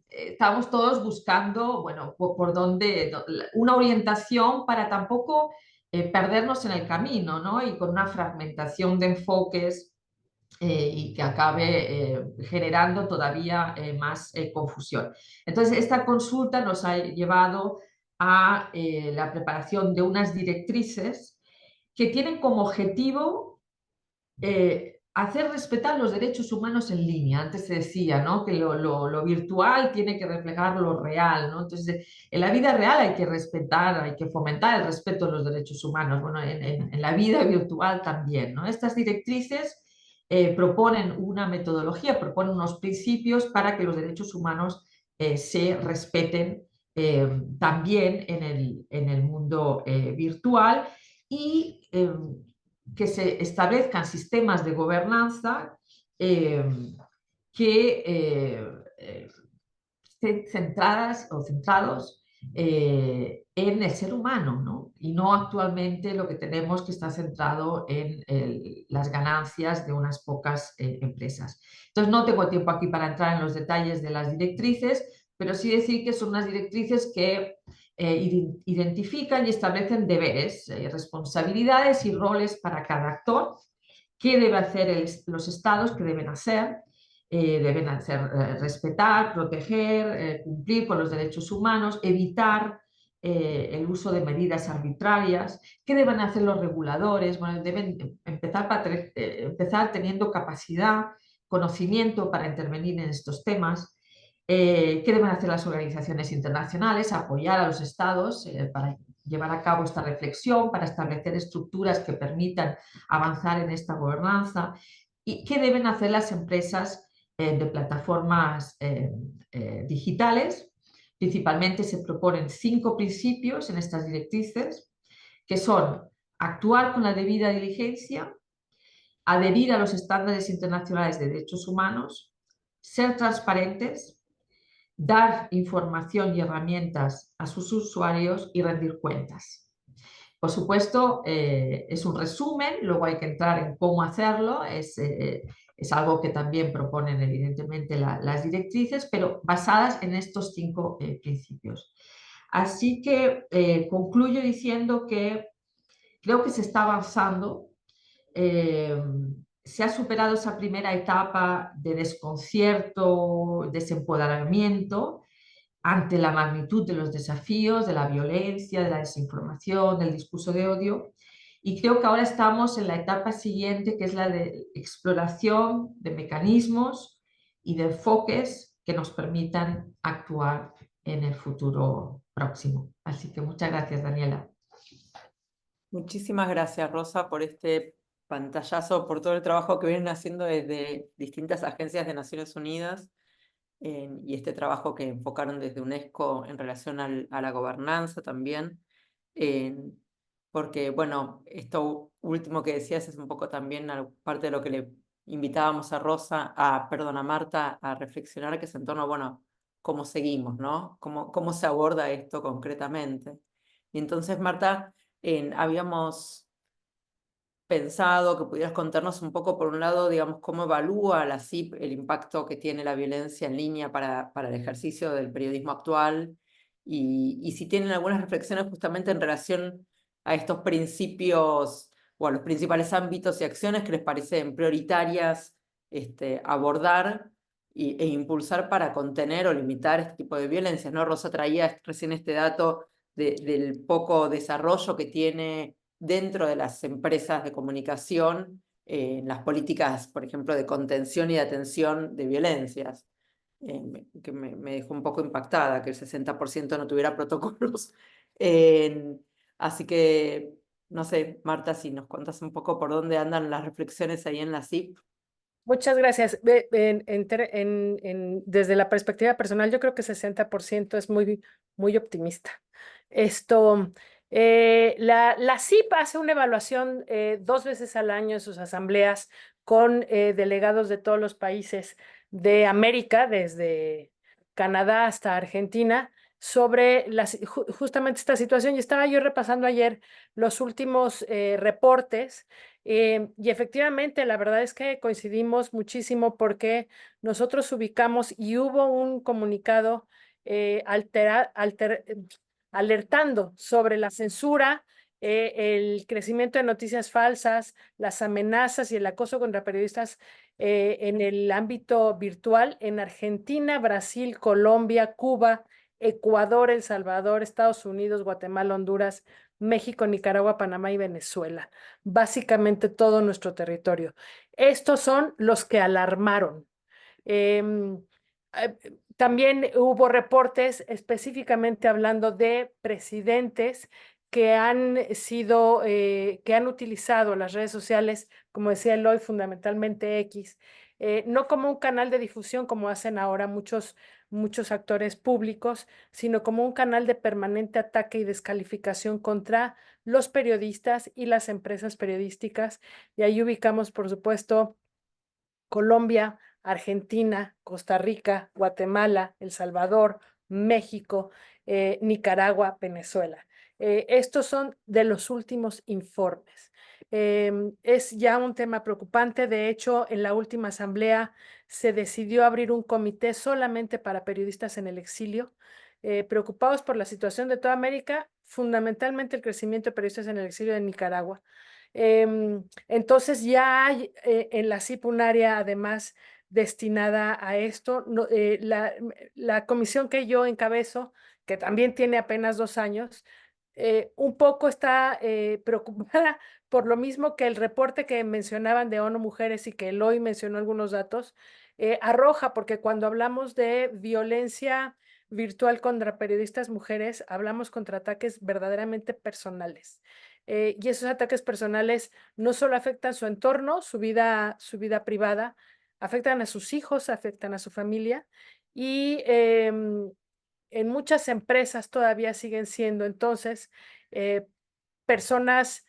estábamos todos buscando, bueno, por dónde, una orientación para tampoco perdernos en el camino, ¿no? Y con una fragmentación de enfoques y que acabe generando todavía más confusión. Entonces, esta consulta nos ha llevado a la preparación de unas directrices que tienen como objetivo hacer respetar los derechos humanos en línea. Antes se decía, ¿no?, que lo virtual tiene que reflejar lo real, ¿no? Entonces, en la vida real hay que respetar, hay que fomentar el respeto de los derechos humanos. Bueno, en la vida virtual también, ¿no? Estas directrices proponen una metodología, proponen unos principios para que los derechos humanos se respeten también en el mundo virtual, y que se establezcan sistemas de gobernanza que estén centradas o centrados en el ser humano, ¿no? Y no actualmente lo que tenemos, que está centrado en las ganancias de unas pocas empresas. Entonces, no tengo tiempo aquí para entrar en los detalles de las directrices, pero sí decir que son unas directrices que identifican y establecen deberes, responsabilidades y roles para cada actor. ¿Qué deben hacer los estados? ¿Qué deben hacer? Deben hacer respetar, proteger, cumplir con los derechos humanos, evitar el uso de medidas arbitrarias. ¿Qué deben hacer los reguladores? Bueno, deben empezar teniendo capacidad, conocimiento para intervenir en estos temas. ¿Qué deben hacer las organizaciones internacionales? Apoyar a los estados para llevar a cabo esta reflexión, para establecer estructuras que permitan avanzar en esta gobernanza. ¿Y qué deben hacer las empresas de plataformas digitales? Principalmente se proponen 5 principios en estas directrices, que son actuar con la debida diligencia, adherir a los estándares internacionales de derechos humanos, ser transparentes, dar información y herramientas a sus usuarios y rendir cuentas. Por supuesto, es un resumen, luego hay que entrar en cómo hacerlo, es algo que también proponen evidentemente las directrices, pero basadas en estos 5 principios. Así que concluyo diciendo que creo que se está avanzando. Se ha superado esa primera etapa de desconcierto, desempoderamiento ante la magnitud de los desafíos, de la violencia, de la desinformación, del discurso de odio. Y creo que ahora estamos en la etapa siguiente, que es la de exploración de mecanismos y de enfoques que nos permitan actuar en el futuro próximo. Así que muchas gracias, Daniela. Muchísimas gracias, Rosa, por este pantallazo, por todo el trabajo que vienen haciendo desde distintas agencias de Naciones Unidas y este trabajo que enfocaron desde UNESCO en relación a la gobernanza también. eh, Porque, bueno, esto último que decías es un poco también parte de lo que le invitábamos a Rosa, perdón, a Marta a reflexionar, que es en torno a, bueno, cómo seguimos, ¿no? Cómo se aborda esto concretamente. Y entonces, Marta, habíamos pensado que pudieras contarnos un poco, por un lado, digamos, cómo evalúa la CIP el impacto que tiene la violencia en línea para el ejercicio del periodismo actual y si tienen algunas reflexiones justamente en relación a estos principios o a los principales ámbitos y acciones que les parecen prioritarias abordar e impulsar para contener o limitar este tipo de violencias, ¿no? Rosa traía recién este dato del poco desarrollo que tiene dentro de las empresas de comunicación las políticas, por ejemplo, de contención y de atención de violencias, que me dejó un poco impactada, que el 60% no tuviera protocolos. Eh, Así que, no sé, Marta, si nos cuentas un poco por dónde andan las reflexiones ahí en la CIP. Muchas gracias. Desde la perspectiva personal, yo creo que 60% es muy optimista. Esto, la CIP hace una evaluación 2 veces al año en sus asambleas con delegados de todos los países de América, desde Canadá hasta Argentina, sobre justamente esta situación. Y estaba yo repasando ayer los últimos reportes. Y efectivamente, la verdad es que coincidimos muchísimo porque nosotros ubicamos y hubo un comunicado alertando sobre la censura, el crecimiento de noticias falsas, las amenazas y el acoso contra periodistas en el ámbito virtual en Argentina, Brasil, Colombia, Cuba, Ecuador, El Salvador, Estados Unidos, Guatemala, Honduras, México, Nicaragua, Panamá y Venezuela. Básicamente todo nuestro territorio. Estos son los que alarmaron. Em, También hubo reportes específicamente hablando de presidentes que han que han utilizado las redes sociales, como decía Eloy, fundamentalmente X, no como un canal de difusión como hacen ahora muchos actores públicos, sino como un canal de permanente ataque y descalificación contra los periodistas y las empresas periodísticas. Y ahí ubicamos, por supuesto, Colombia, Argentina, Costa Rica, Guatemala, El Salvador, México, Nicaragua, Venezuela. Estos son de los últimos informes. Es ya un tema preocupante. De hecho, en la última asamblea se decidió abrir un comité solamente para periodistas en el exilio, preocupados por la situación de toda América, fundamentalmente el crecimiento de periodistas en el exilio de Nicaragua. Entonces ya hay en la CIP un área además destinada a esto. La comisión que yo encabezo, que también tiene apenas 2 años, un poco está preocupada por lo mismo que el reporte que mencionaban de ONU Mujeres y que Eloy mencionó algunos datos, arroja, porque cuando hablamos de violencia virtual contra periodistas mujeres, hablamos contra ataques verdaderamente personales. Y esos ataques personales no solo afectan su entorno, su vida privada, afectan a sus hijos, afectan a su familia y en muchas empresas todavía siguen siendo entonces personas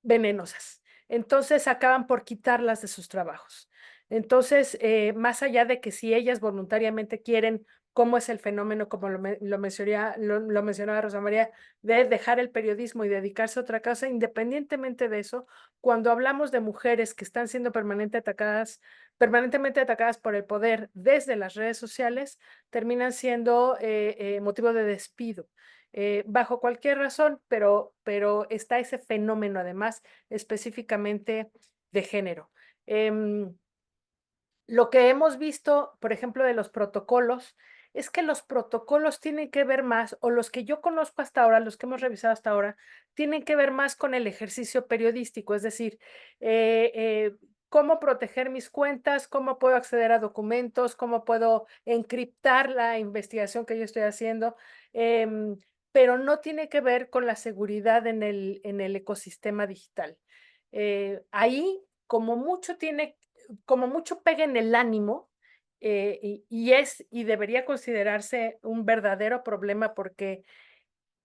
venenosas. Entonces acaban por quitarlas de sus trabajos. Entonces, más allá de que si ellas voluntariamente quieren, cómo es el fenómeno, como lo mencionaba Rosa María, de dejar el periodismo y dedicarse a otra cosa, independientemente de eso, cuando hablamos de mujeres que están siendo permanentemente atacadas por el poder desde las redes sociales, terminan siendo motivo de despido. Bajo cualquier razón, pero está ese fenómeno además específicamente de género. Lo que hemos visto, por ejemplo, de los protocolos, es que los protocolos tienen que ver más, o los que yo conozco hasta ahora, los que hemos revisado hasta ahora, tienen que ver más con el ejercicio periodístico, es decir, cómo proteger mis cuentas, cómo puedo acceder a documentos, cómo puedo encriptar la investigación que yo estoy haciendo, pero no tiene que ver con la seguridad en el ecosistema digital. Ahí, como mucho pega en el ánimo, y debería considerarse un verdadero problema porque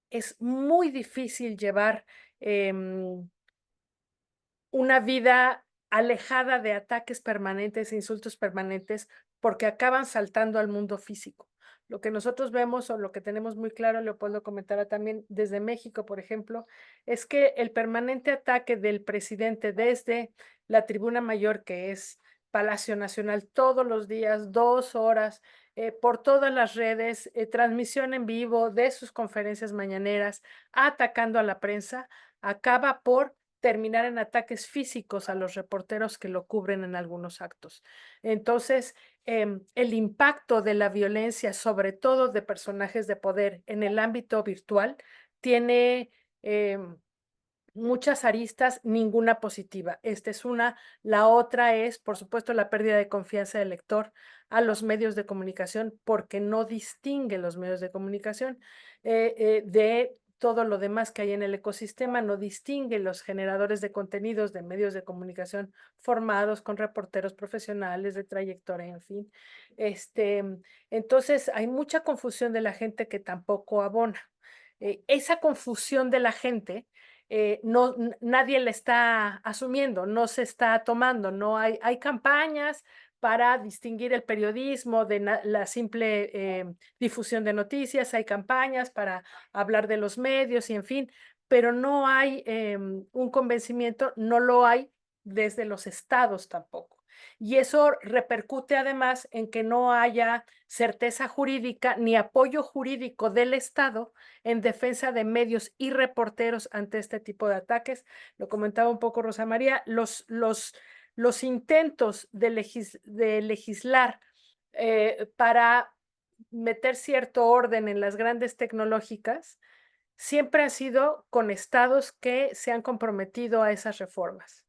es muy difícil llevar una vida alejada de ataques permanentes e insultos permanentes porque acaban saltando al mundo físico. Lo que nosotros vemos o lo que tenemos muy claro, Leopoldo comentará también desde México, por ejemplo, es que el permanente ataque del presidente desde la tribuna mayor, que es Palacio Nacional, todos los días, 2 horas, por todas las redes, transmisión en vivo de sus conferencias mañaneras, atacando a la prensa, acaba por terminar en ataques físicos a los reporteros que lo cubren en algunos actos. Entonces, el impacto de la violencia, sobre todo de personajes de poder en el ámbito virtual, tiene muchas aristas, ninguna positiva. Esta es una. La otra es, por supuesto, la pérdida de confianza del lector a los medios de comunicación porque no distingue los medios de comunicación de todo lo demás que hay en el ecosistema, no distingue los generadores de contenidos de medios de comunicación formados con reporteros profesionales de trayectoria, en fin. Entonces, hay mucha confusión de la gente que tampoco abona. Esa confusión de la gente nadie la está asumiendo, no se está tomando, no hay campañas para distinguir el periodismo de la simple difusión de noticias, hay campañas para hablar de los medios y en fin, pero no hay un convencimiento, no lo hay desde los estados tampoco. Y eso repercute además en que no haya certeza jurídica ni apoyo jurídico del Estado en defensa de medios y reporteros ante este tipo de ataques. Lo comentaba un poco Rosa María, los intentos de legislar para meter cierto orden en las grandes tecnológicas siempre han sido con estados que se han comprometido a esas reformas.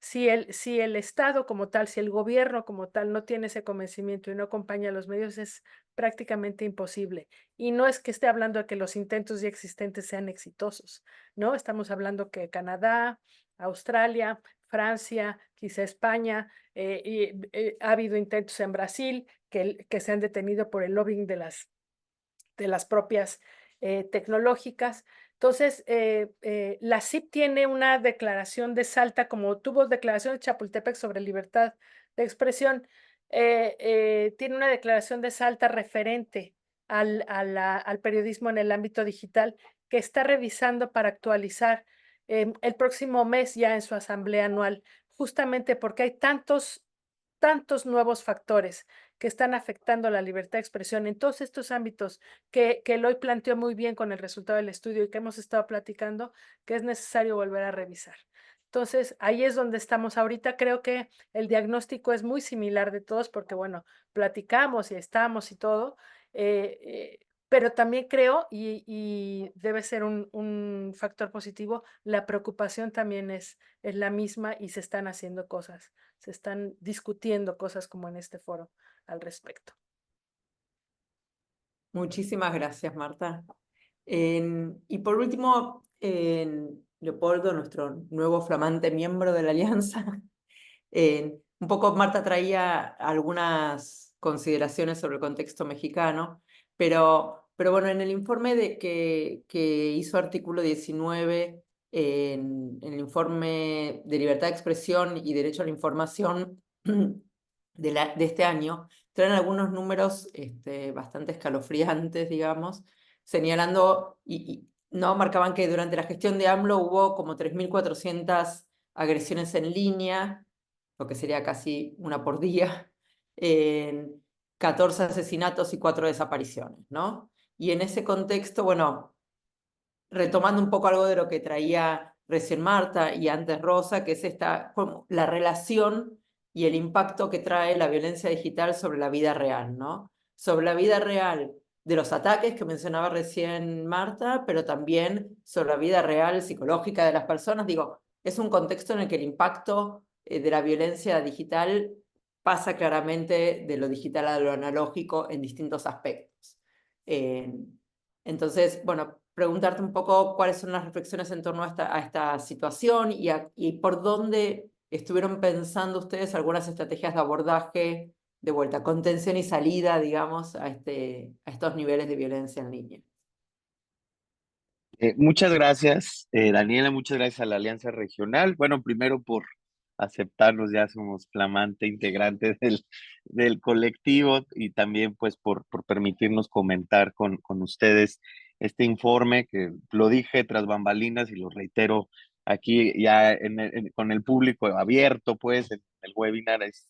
Si el Estado como tal, si el gobierno como tal no tiene ese convencimiento y no acompaña a los medios, es prácticamente imposible. Y no es que esté hablando de que los intentos ya existentes sean exitosos, ¿no? Estamos hablando que Canadá, Australia, Francia, quizá España, ha habido intentos en Brasil que se han detenido por el lobbying de las propias tecnológicas. Entonces, la CIP tiene una declaración de Salta, como tuvo declaración de Chapultepec sobre libertad de expresión, tiene una declaración de Salta referente al periodismo en el ámbito digital que está revisando para actualizar el próximo mes ya en su asamblea anual, justamente porque hay tantos nuevos factores que están afectando la libertad de expresión en todos estos ámbitos que Eloy planteó muy bien con el resultado del estudio y que hemos estado platicando, que es necesario volver a revisar. Entonces, ahí es donde estamos ahorita. Creo que el diagnóstico es muy similar de todos porque, bueno, platicamos y estamos y todo. pero también creo, y debe ser un factor positivo, la preocupación también es la misma y se están haciendo cosas, se están discutiendo cosas como en este foro al respecto. Muchísimas gracias, Marta. Y por último, Leopoldo, nuestro nuevo flamante miembro de la Alianza, un poco Marta traía algunas consideraciones sobre el contexto mexicano, pero bueno, en el informe que hizo Artículo 19, en el informe de libertad de expresión y derecho a la información de este año, traen algunos números bastante escalofriantes, digamos, señalando, no marcaban que durante la gestión de AMLO hubo como 3.400 agresiones en línea, lo que sería casi una por día, 14 asesinatos y 4 desapariciones, ¿no? Y en ese contexto, bueno, retomando un poco algo de lo que traía recién Marta y antes Rosa, que es la relación y el impacto que trae la violencia digital sobre la vida real, ¿no? Sobre la vida real de los ataques que mencionaba recién Marta, pero también sobre la vida real psicológica de las personas. Digo, es un contexto en el que el impacto de la violencia digital pasa claramente de lo digital a lo analógico en distintos aspectos. Entonces, bueno, preguntarte un poco cuáles son las reflexiones en torno a esta situación y por dónde estuvieron pensando ustedes algunas estrategias de abordaje, de vuelta, contención y salida, digamos, a estos niveles de violencia en línea. Muchas gracias, Daniela, muchas gracias a la Alianza Regional. Bueno, primero por aceptarnos, ya somos flamante integrante del colectivo y también pues por permitirnos comentar con ustedes este informe que lo dije tras bambalinas y lo reitero aquí ya con el público abierto, pues en el webinar es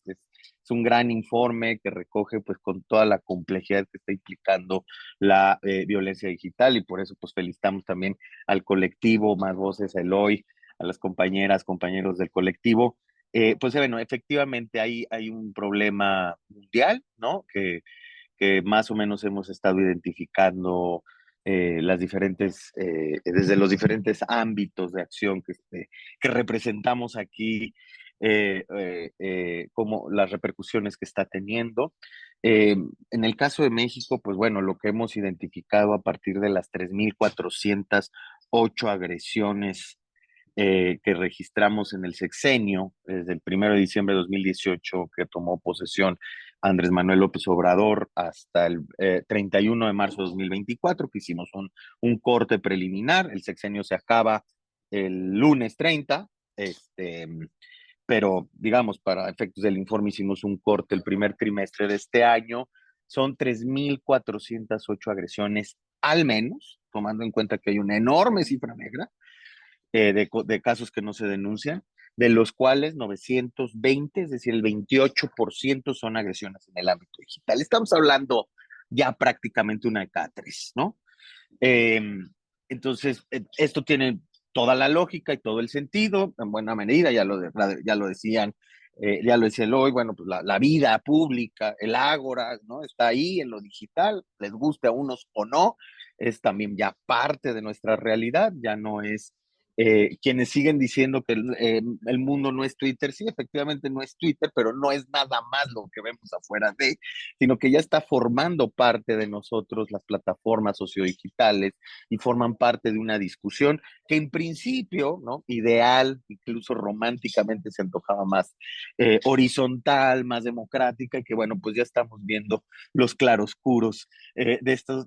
un gran informe que recoge pues con toda la complejidad que está implicando la violencia digital y por eso pues felicitamos también al colectivo Más Voces, a Eloy, a las compañeras, compañeros del colectivo. Pues bueno, efectivamente hay un problema mundial, ¿no? Que más o menos hemos estado identificando desde los diferentes ámbitos de acción que representamos aquí, como las repercusiones que está teniendo. En el caso de México, pues bueno, lo que hemos identificado a partir de las 3.408 agresiones que registramos en el sexenio, desde el 1 de diciembre de 2018 que tomó posesión Andrés Manuel López Obrador hasta el 31 de marzo de 2024, que hicimos un corte preliminar. El sexenio se acaba el lunes 30, pero digamos, para efectos del informe hicimos un corte el primer trimestre de este año. Son 3.408 agresiones al menos, tomando en cuenta que hay una enorme cifra negra de casos que no se denuncian, de los cuales 920, es decir, el 28% son agresiones en el ámbito digital. Estamos hablando ya prácticamente una de cada tres, ¿no? Eh, entonces, esto tiene toda la lógica y todo el sentido, en buena medida, ya lo decían, ya lo decía Eloy, bueno, pues la vida pública, el ágora, ¿no? Está ahí en lo digital, les guste a unos o no, es también ya parte de nuestra realidad, ya no es quienes siguen diciendo que el mundo no es Twitter, sí, efectivamente no es Twitter, pero no es nada más lo que vemos afuera sino que ya está formando parte de nosotros las plataformas sociodigitales y forman parte de una discusión que en principio, ¿no? Ideal, incluso románticamente se antojaba más horizontal, más democrática, y que bueno, pues ya estamos viendo los claroscuros de estos,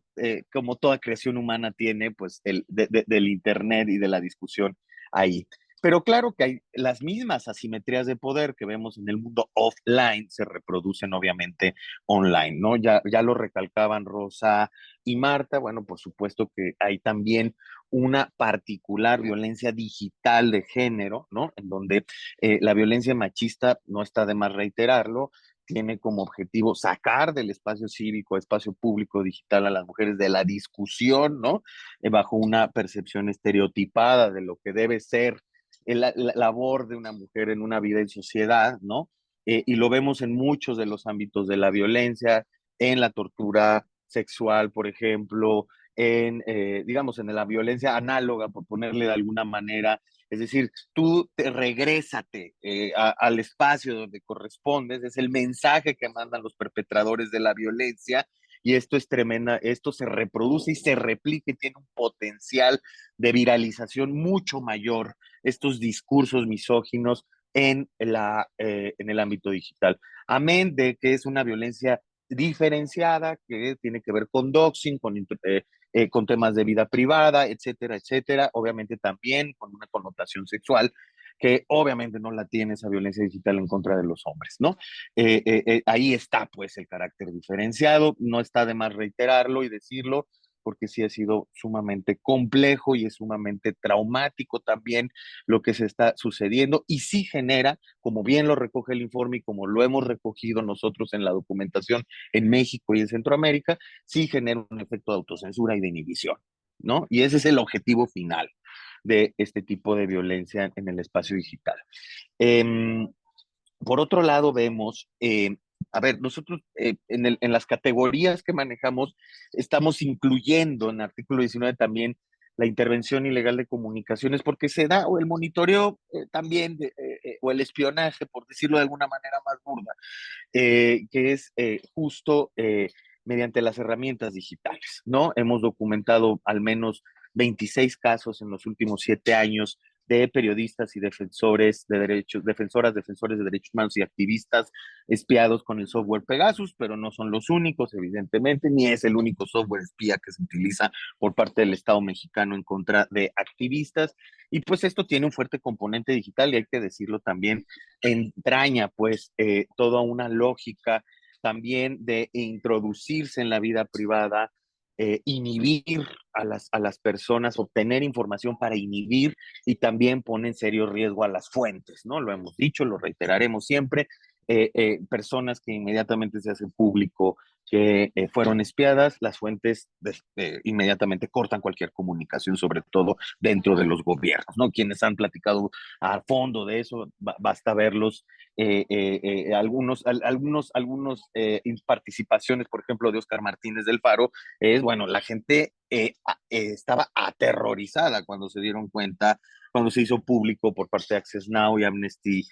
como toda creación humana tiene, pues del Internet y de la discusión ahí. Pero claro que hay las mismas asimetrías de poder que vemos en el mundo offline, se reproducen obviamente online, ¿no? Ya lo recalcaban Rosa y Marta, bueno, por supuesto que hay también una particular violencia digital de género, ¿no? En donde la violencia machista, no está de más reiterarlo, tiene como objetivo sacar del espacio cívico, espacio público digital a las mujeres de la discusión, ¿no? Bajo una percepción estereotipada de lo que debe ser la labor de una mujer en una vida en sociedad, ¿no? Y lo vemos en muchos de los ámbitos de la violencia, en la tortura sexual, por ejemplo, digamos, en la violencia análoga, por ponerle de alguna manera. Es decir, tú regrésate al espacio donde correspondes, es el mensaje que mandan los perpetradores de la violencia, y esto es tremenda, esto se reproduce y se replica y tiene un potencial de viralización mucho mayor, estos discursos misóginos en el ámbito digital. Amén de que es una violencia diferenciada, que tiene que ver con doxing, con temas de vida privada, etcétera, etcétera. Obviamente también con una connotación sexual, que obviamente no la tiene esa violencia digital en contra de los hombres, ¿no? Ahí está pues el carácter diferenciado, no está de más reiterarlo y decirlo, porque sí ha sido sumamente complejo y es sumamente traumático también lo que se está sucediendo, y sí genera, como bien lo recoge el informe y como lo hemos recogido nosotros en la documentación en México y en Centroamérica, sí genera un efecto de autocensura y de inhibición, ¿no? Y ese es el objetivo final de este tipo de violencia en el espacio digital. Eh, por otro lado, vemos, a ver, nosotros en las categorías que manejamos estamos incluyendo en el artículo 19 también la intervención ilegal de comunicaciones, porque se da, o el monitoreo también, o el espionaje, por decirlo de alguna manera más burda, que es justo mediante las herramientas digitales, ¿no? Hemos documentado al menos 26 casos en los últimos 7 años de periodistas y defensores de derechos, defensores de derechos humanos y activistas espiados con el software Pegasus, pero no son los únicos, evidentemente, ni es el único software espía que se utiliza por parte del Estado mexicano en contra de activistas. Y pues esto tiene un fuerte componente digital, y hay que decirlo también, entraña pues toda una lógica también de introducirse en la vida privada, inhibir a las personas, obtener información para inhibir, y también pone en serio riesgo a las fuentes, ¿no? Lo hemos dicho, lo reiteraremos siempre. Personas que inmediatamente se hace público que fueron espiadas, las fuentes inmediatamente cortan cualquier comunicación, sobre todo dentro de los gobiernos, ¿no? Quienes han platicado a fondo de eso, basta verlos, algunos participaciones, por ejemplo, de Oscar Martínez del Faro, bueno, la gente estaba aterrorizada cuando se dieron cuenta, cuando se hizo público por parte de Access Now y Amnesty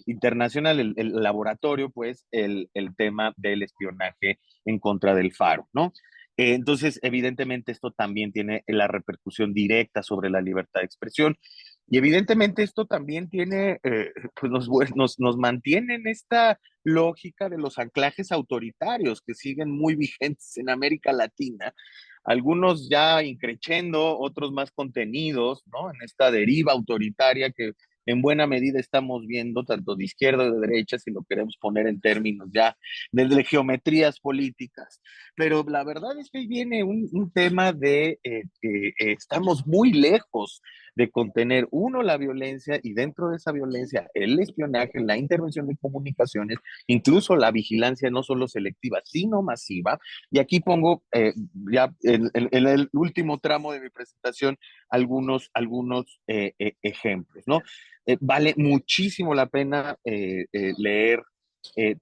Internacional, el laboratorio, pues, el tema del espionaje en contra del Faro, ¿no? Entonces, evidentemente, esto también tiene la repercusión directa sobre la libertad de expresión, y evidentemente esto también tiene, pues nos mantiene en esta lógica de los anclajes autoritarios que siguen muy vigentes en América Latina, algunos ya increciendo, otros más contenidos, ¿no? En esta deriva autoritaria que en buena medida estamos viendo tanto de izquierda o de derecha, si lo queremos poner en términos ya de geometrías políticas. Pero la verdad es que ahí viene un tema de que estamos muy lejos de contener, uno, la violencia, y dentro de esa violencia el espionaje, la intervención de comunicaciones, incluso la vigilancia no solo selectiva, sino masiva. Y aquí pongo ya en el último tramo de mi presentación algunos ejemplos, ¿no? Vale muchísimo la pena leer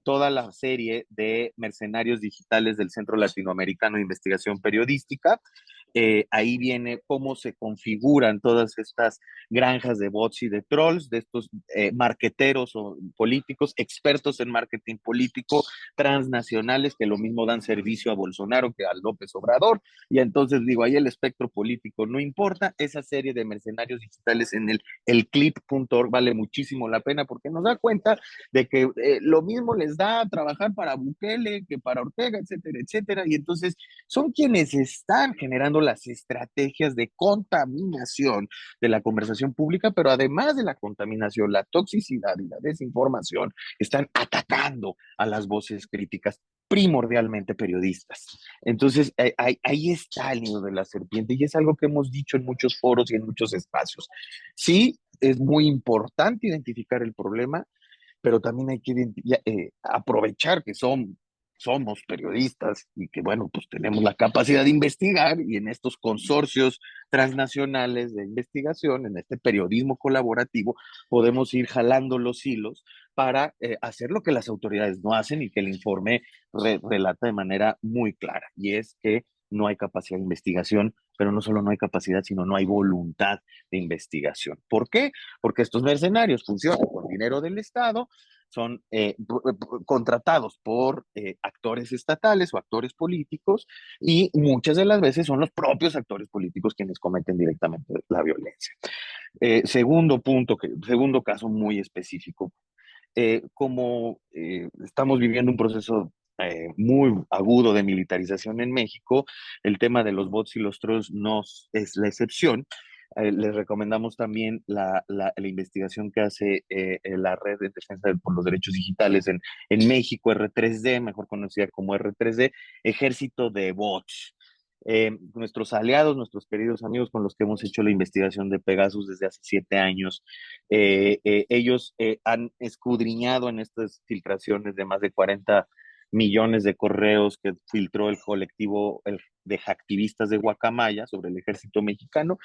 toda la serie de Mercenarios Digitales del Centro Latinoamericano de Investigación Periodística. Ahí viene cómo se configuran todas estas granjas de bots y de trolls, de estos marqueteros o políticos, expertos en marketing político, transnacionales, que lo mismo dan servicio a Bolsonaro que a López Obrador. Y entonces digo, ahí el espectro político no importa. Esa serie de Mercenarios Digitales en el clip.org vale muchísimo la pena, porque nos da cuenta de que lo mismo les da trabajar para Bukele que para Ortega, etcétera, etcétera. Y entonces son quienes están generando las estrategias de contaminación de la conversación pública, pero además de la contaminación, la toxicidad y la desinformación están atacando a las voces críticas, primordialmente periodistas. Entonces, ahí está el nido de la serpiente, y es algo que hemos dicho en muchos foros y en muchos espacios. Sí, es muy importante identificar el problema, pero también hay que aprovechar que somos periodistas y que, bueno, pues tenemos la capacidad de investigar, y en estos consorcios transnacionales de investigación, en este periodismo colaborativo, podemos ir jalando los hilos para hacer lo que las autoridades no hacen y que el informe relata de manera muy clara, y es que no hay capacidad de investigación, pero no solo no hay capacidad, sino no hay voluntad de investigación. ¿Por qué? Porque estos mercenarios funcionan con dinero del Estado, son contratados por actores estatales o actores políticos, y muchas de las veces son los propios actores políticos quienes cometen directamente la violencia. Segundo caso muy específico. Como estamos viviendo un proceso muy agudo de militarización en México, el tema de los bots y los trolls no es la excepción. Les recomendamos también la investigación que hace la Red de Defensa por los Derechos Digitales en México, R3D, mejor conocida como R3D, Ejército de Bots. Nuestros aliados, nuestros queridos amigos con los que hemos hecho la investigación de Pegasus desde hace 7 años, ellos han escudriñado en estas filtraciones de más de 40 millones de correos que filtró el colectivo de hacktivistas de Guacamaya sobre el ejército mexicano.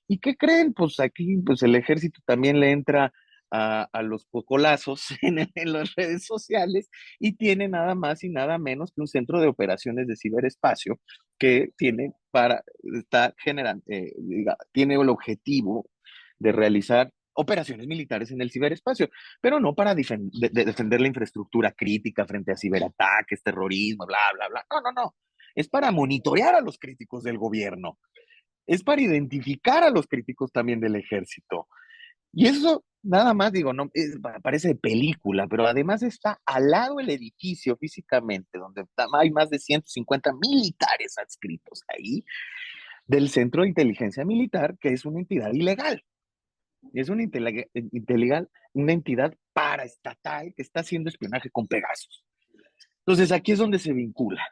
¿Y qué creen? Pues aquí pues el ejército también le entra a los cocolazos en las redes sociales, y tiene nada más y nada menos que un centro de operaciones de ciberespacio que tiene el objetivo de realizar operaciones militares en el ciberespacio, pero no para defender la infraestructura crítica frente a ciberataques, terrorismo, bla, bla, bla. No, no, no. Es para monitorear a los críticos del gobierno. Es para identificar a los críticos también del ejército. Y eso, nada más, digo, no, parece de película, pero además está al lado del edificio físicamente, donde hay más de 150 militares adscritos ahí, del Centro de Inteligencia Militar, que es una entidad ilegal. Es una entidad paraestatal que está haciendo espionaje con Pegasus. Entonces, aquí es donde se vincula,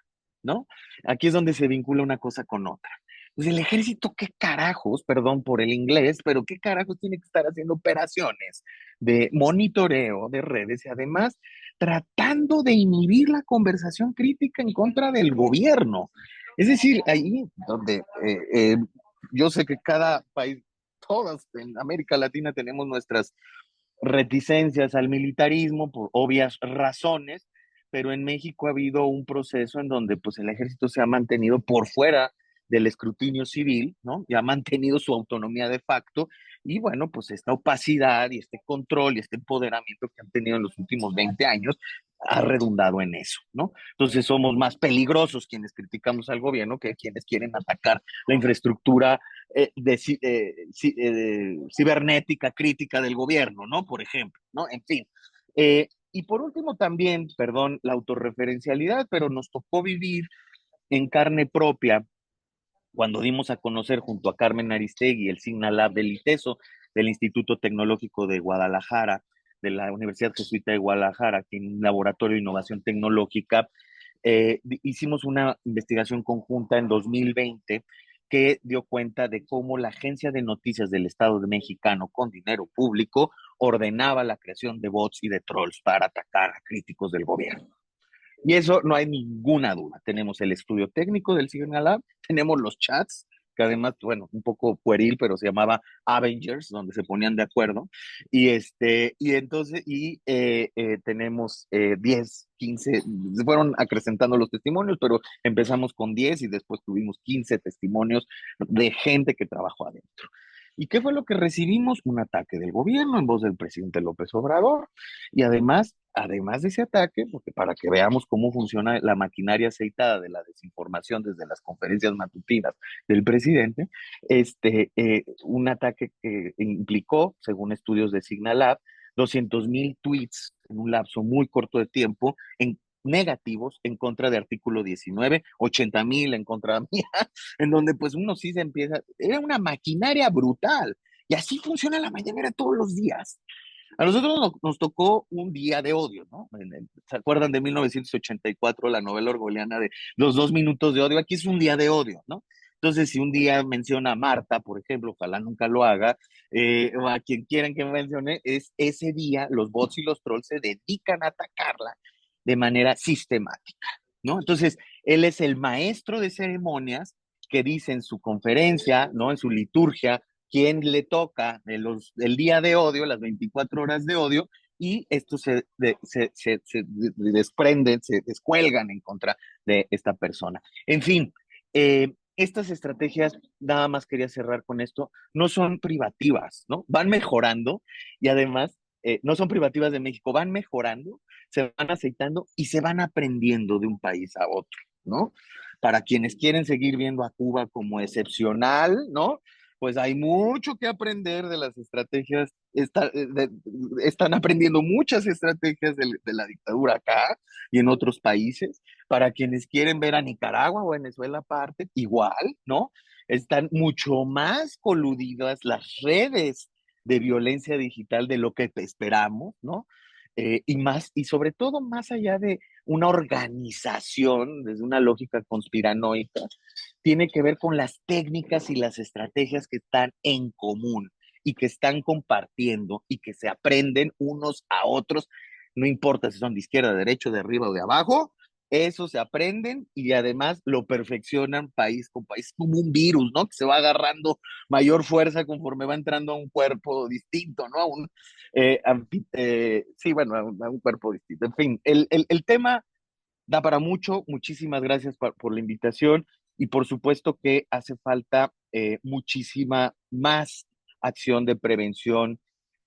¿no? Aquí es donde se vincula una cosa con otra. Pues el ejército, ¿qué carajos? Perdón por el inglés, pero ¿qué carajos tiene que estar haciendo operaciones de monitoreo de redes y además tratando de inhibir la conversación crítica en contra del gobierno? Es decir, ahí donde yo sé que cada país, todas en América Latina tenemos nuestras reticencias al militarismo por obvias razones, pero en México ha habido un proceso en donde pues el ejército se ha mantenido por fuera del escrutinio civil, ¿no? Y ha mantenido su autonomía de facto, y bueno, pues esta opacidad y este control y este empoderamiento que han tenido en los últimos 20 años ha redundado en eso, ¿no? Entonces somos más peligrosos quienes criticamos al gobierno que quienes quieren atacar la infraestructura cibernética crítica del gobierno, ¿no? Por ejemplo, ¿no? En fin. Y por último también, perdón, la autorreferencialidad, pero nos tocó vivir en carne propia cuando dimos a conocer junto a Carmen Aristegui el Signalab del ITESO, del Instituto Tecnológico de Guadalajara, de la Universidad Jesuita de Guadalajara, que en un laboratorio de innovación tecnológica, hicimos una investigación conjunta en 2020 que dio cuenta de cómo la agencia de noticias del Estado mexicano con dinero público ordenaba la creación de bots y de trolls para atacar a críticos del gobierno. Y eso no hay ninguna duda. Tenemos el estudio técnico del Signalab, tenemos los chats, que además, bueno, un poco pueril, pero se llamaba Avengers, donde se ponían de acuerdo. Tenemos 10, 15, se fueron acrecentando los testimonios, pero empezamos con 10 y después tuvimos 15 testimonios de gente que trabajó adentro. ¿Y qué fue lo que recibimos? Un ataque del gobierno en voz del presidente López Obrador. Y además de ese ataque, porque para que veamos cómo funciona la maquinaria aceitada de la desinformación desde las conferencias matutinas del presidente, un ataque que implicó, según estudios de Signalab, 200,000 tweets en un lapso muy corto de tiempo en negativos en contra de artículo 19, 80,000 en contra mía, en donde pues uno sí se empieza, era una maquinaria brutal, y así funciona la mañanera todos los días. A nosotros nos tocó un día de odio, ¿no? ¿Se acuerdan de 1984, la novela orwelliana de los 2 minutos de odio? Aquí es un día de odio, ¿no? Entonces, si un día menciona a Marta, por ejemplo, ojalá nunca lo haga, o a quien quieran que mencione, es ese día los bots y los trolls se dedican a atacarla de manera sistemática, ¿no? Entonces, él es el maestro de ceremonias que dice en su conferencia, ¿no? En su liturgia, quién le toca el día de odio, las 24 horas de odio, y estos se desprenden, se descuelgan en contra de esta persona. En fin, estas estrategias, nada más quería cerrar con esto, no son privativas, ¿no? Van mejorando y además no son privativas de México, van mejorando, se van aceitando y se van aprendiendo de un país a otro, ¿no? Para quienes quieren seguir viendo a Cuba como excepcional, ¿no? Pues hay mucho que aprender de las estrategias, están aprendiendo muchas estrategias de la dictadura acá y en otros países. Para quienes quieren ver a Nicaragua o Venezuela aparte, igual, ¿no? Están mucho más coludidas las redes de violencia digital de lo que esperamos, ¿no? Y más, y sobre todo más allá de una organización, desde una lógica conspiranoica, tiene que ver con las técnicas y las estrategias que están en común y que están compartiendo y que se aprenden unos a otros, no importa si son de izquierda, de derecha, de arriba o de abajo, eso se aprenden y además lo perfeccionan país con país, como un virus, ¿no? Que se va agarrando mayor fuerza conforme va entrando a un cuerpo distinto, ¿no? Sí, bueno, a un cuerpo distinto. En fin, el tema da para mucho. Muchísimas gracias por la invitación y por supuesto que hace falta muchísima más acción de prevención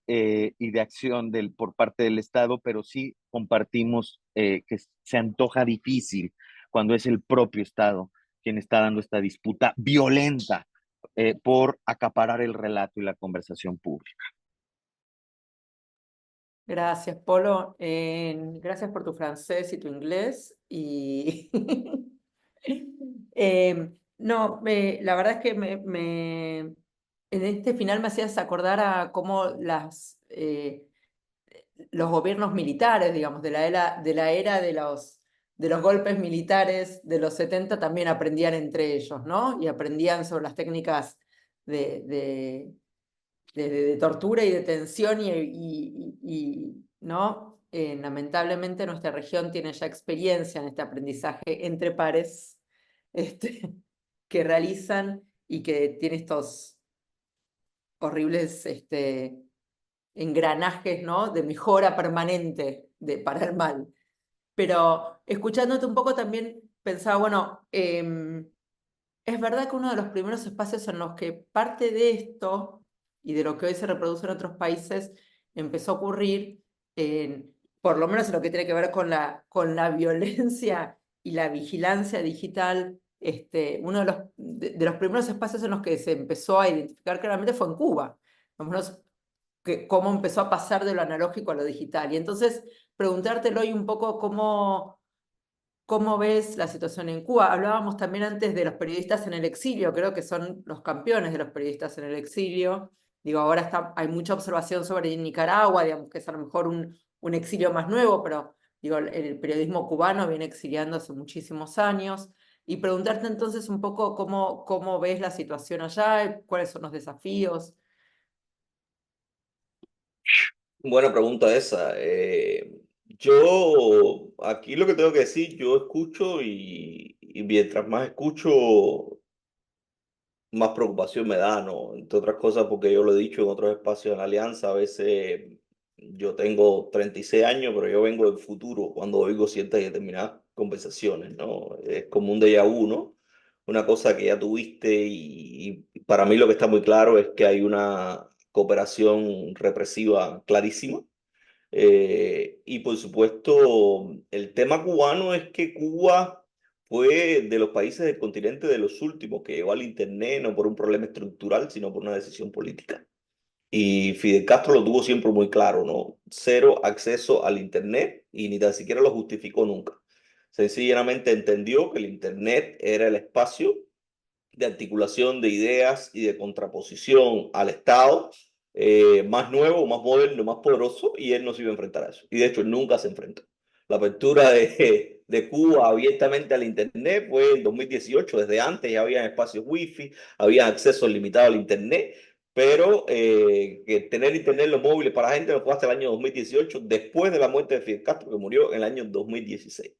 y de acción por parte del Estado, pero sí compartimos que se antoja difícil cuando es el propio Estado quien está dando esta disputa violenta por acaparar el relato y la conversación pública. Gracias, Polo. Gracias por tu francés y tu inglés. Y no, la verdad es que en este final me hacías acordar a cómo los gobiernos militares, digamos, de la era de los golpes militares de los 70 también aprendían entre ellos, ¿no? Y aprendían sobre las técnicas de tortura y detención ¿no? Lamentablemente nuestra región tiene ya experiencia en este aprendizaje entre pares que realizan y que tiene estos horribles engranajes, ¿no? De mejora permanente para el mal. Pero escuchándote un poco también pensaba, bueno, es verdad que uno de los primeros espacios en los que parte de esto y de lo que hoy se reproduce en otros países empezó a ocurrir, por lo menos en lo que tiene que ver con la violencia y la vigilancia digital, uno de los primeros espacios en los que se empezó a identificar claramente fue en Cuba. Por lo menos cómo empezó a pasar de lo analógico a lo digital. Y entonces preguntártelo hoy un poco ¿cómo ves la situación en Cuba? Hablábamos también antes de los periodistas en el exilio, creo que son los campeones de los periodistas en el exilio. Digo, ahora hay mucha observación sobre Nicaragua, digamos que es a lo mejor un exilio más nuevo, pero digo, el periodismo cubano viene exiliando hace muchísimos años. Y preguntarte entonces un poco cómo ves la situación allá, cuáles son los desafíos. Buena pregunta esa. Yo aquí lo que tengo que decir, yo escucho y mientras más escucho, más preocupación me da, ¿no? Entre otras cosas, porque yo lo he dicho en otros espacios en la Alianza, a veces yo tengo 36 años, pero yo vengo del futuro cuando oigo ciertas y determinadas conversaciones, ¿no? Es como un déjà vu, ¿no? Una cosa que ya tuviste y para mí lo que está muy claro es que hay una cooperación represiva clarísima. Y por supuesto, el tema cubano es que Cuba fue de los países del continente de los últimos que llegó al Internet, no por un problema estructural, sino por una decisión política. Y Fidel Castro lo tuvo siempre muy claro, ¿no? Cero acceso al Internet y ni tan siquiera lo justificó nunca. Sencillamente entendió que el Internet era el espacio de articulación de ideas y de contraposición al Estado más nuevo, más moderno, más poderoso, y él no se iba a enfrentar a eso. Y de hecho, él nunca se enfrentó. La apertura de Cuba abiertamente al Internet fue en 2018, desde antes ya había espacios wifi, había acceso limitado al Internet, pero que tener Internet en los móviles para la gente no fue hasta el año 2018, después de la muerte de Fidel Castro, que murió en el año 2016.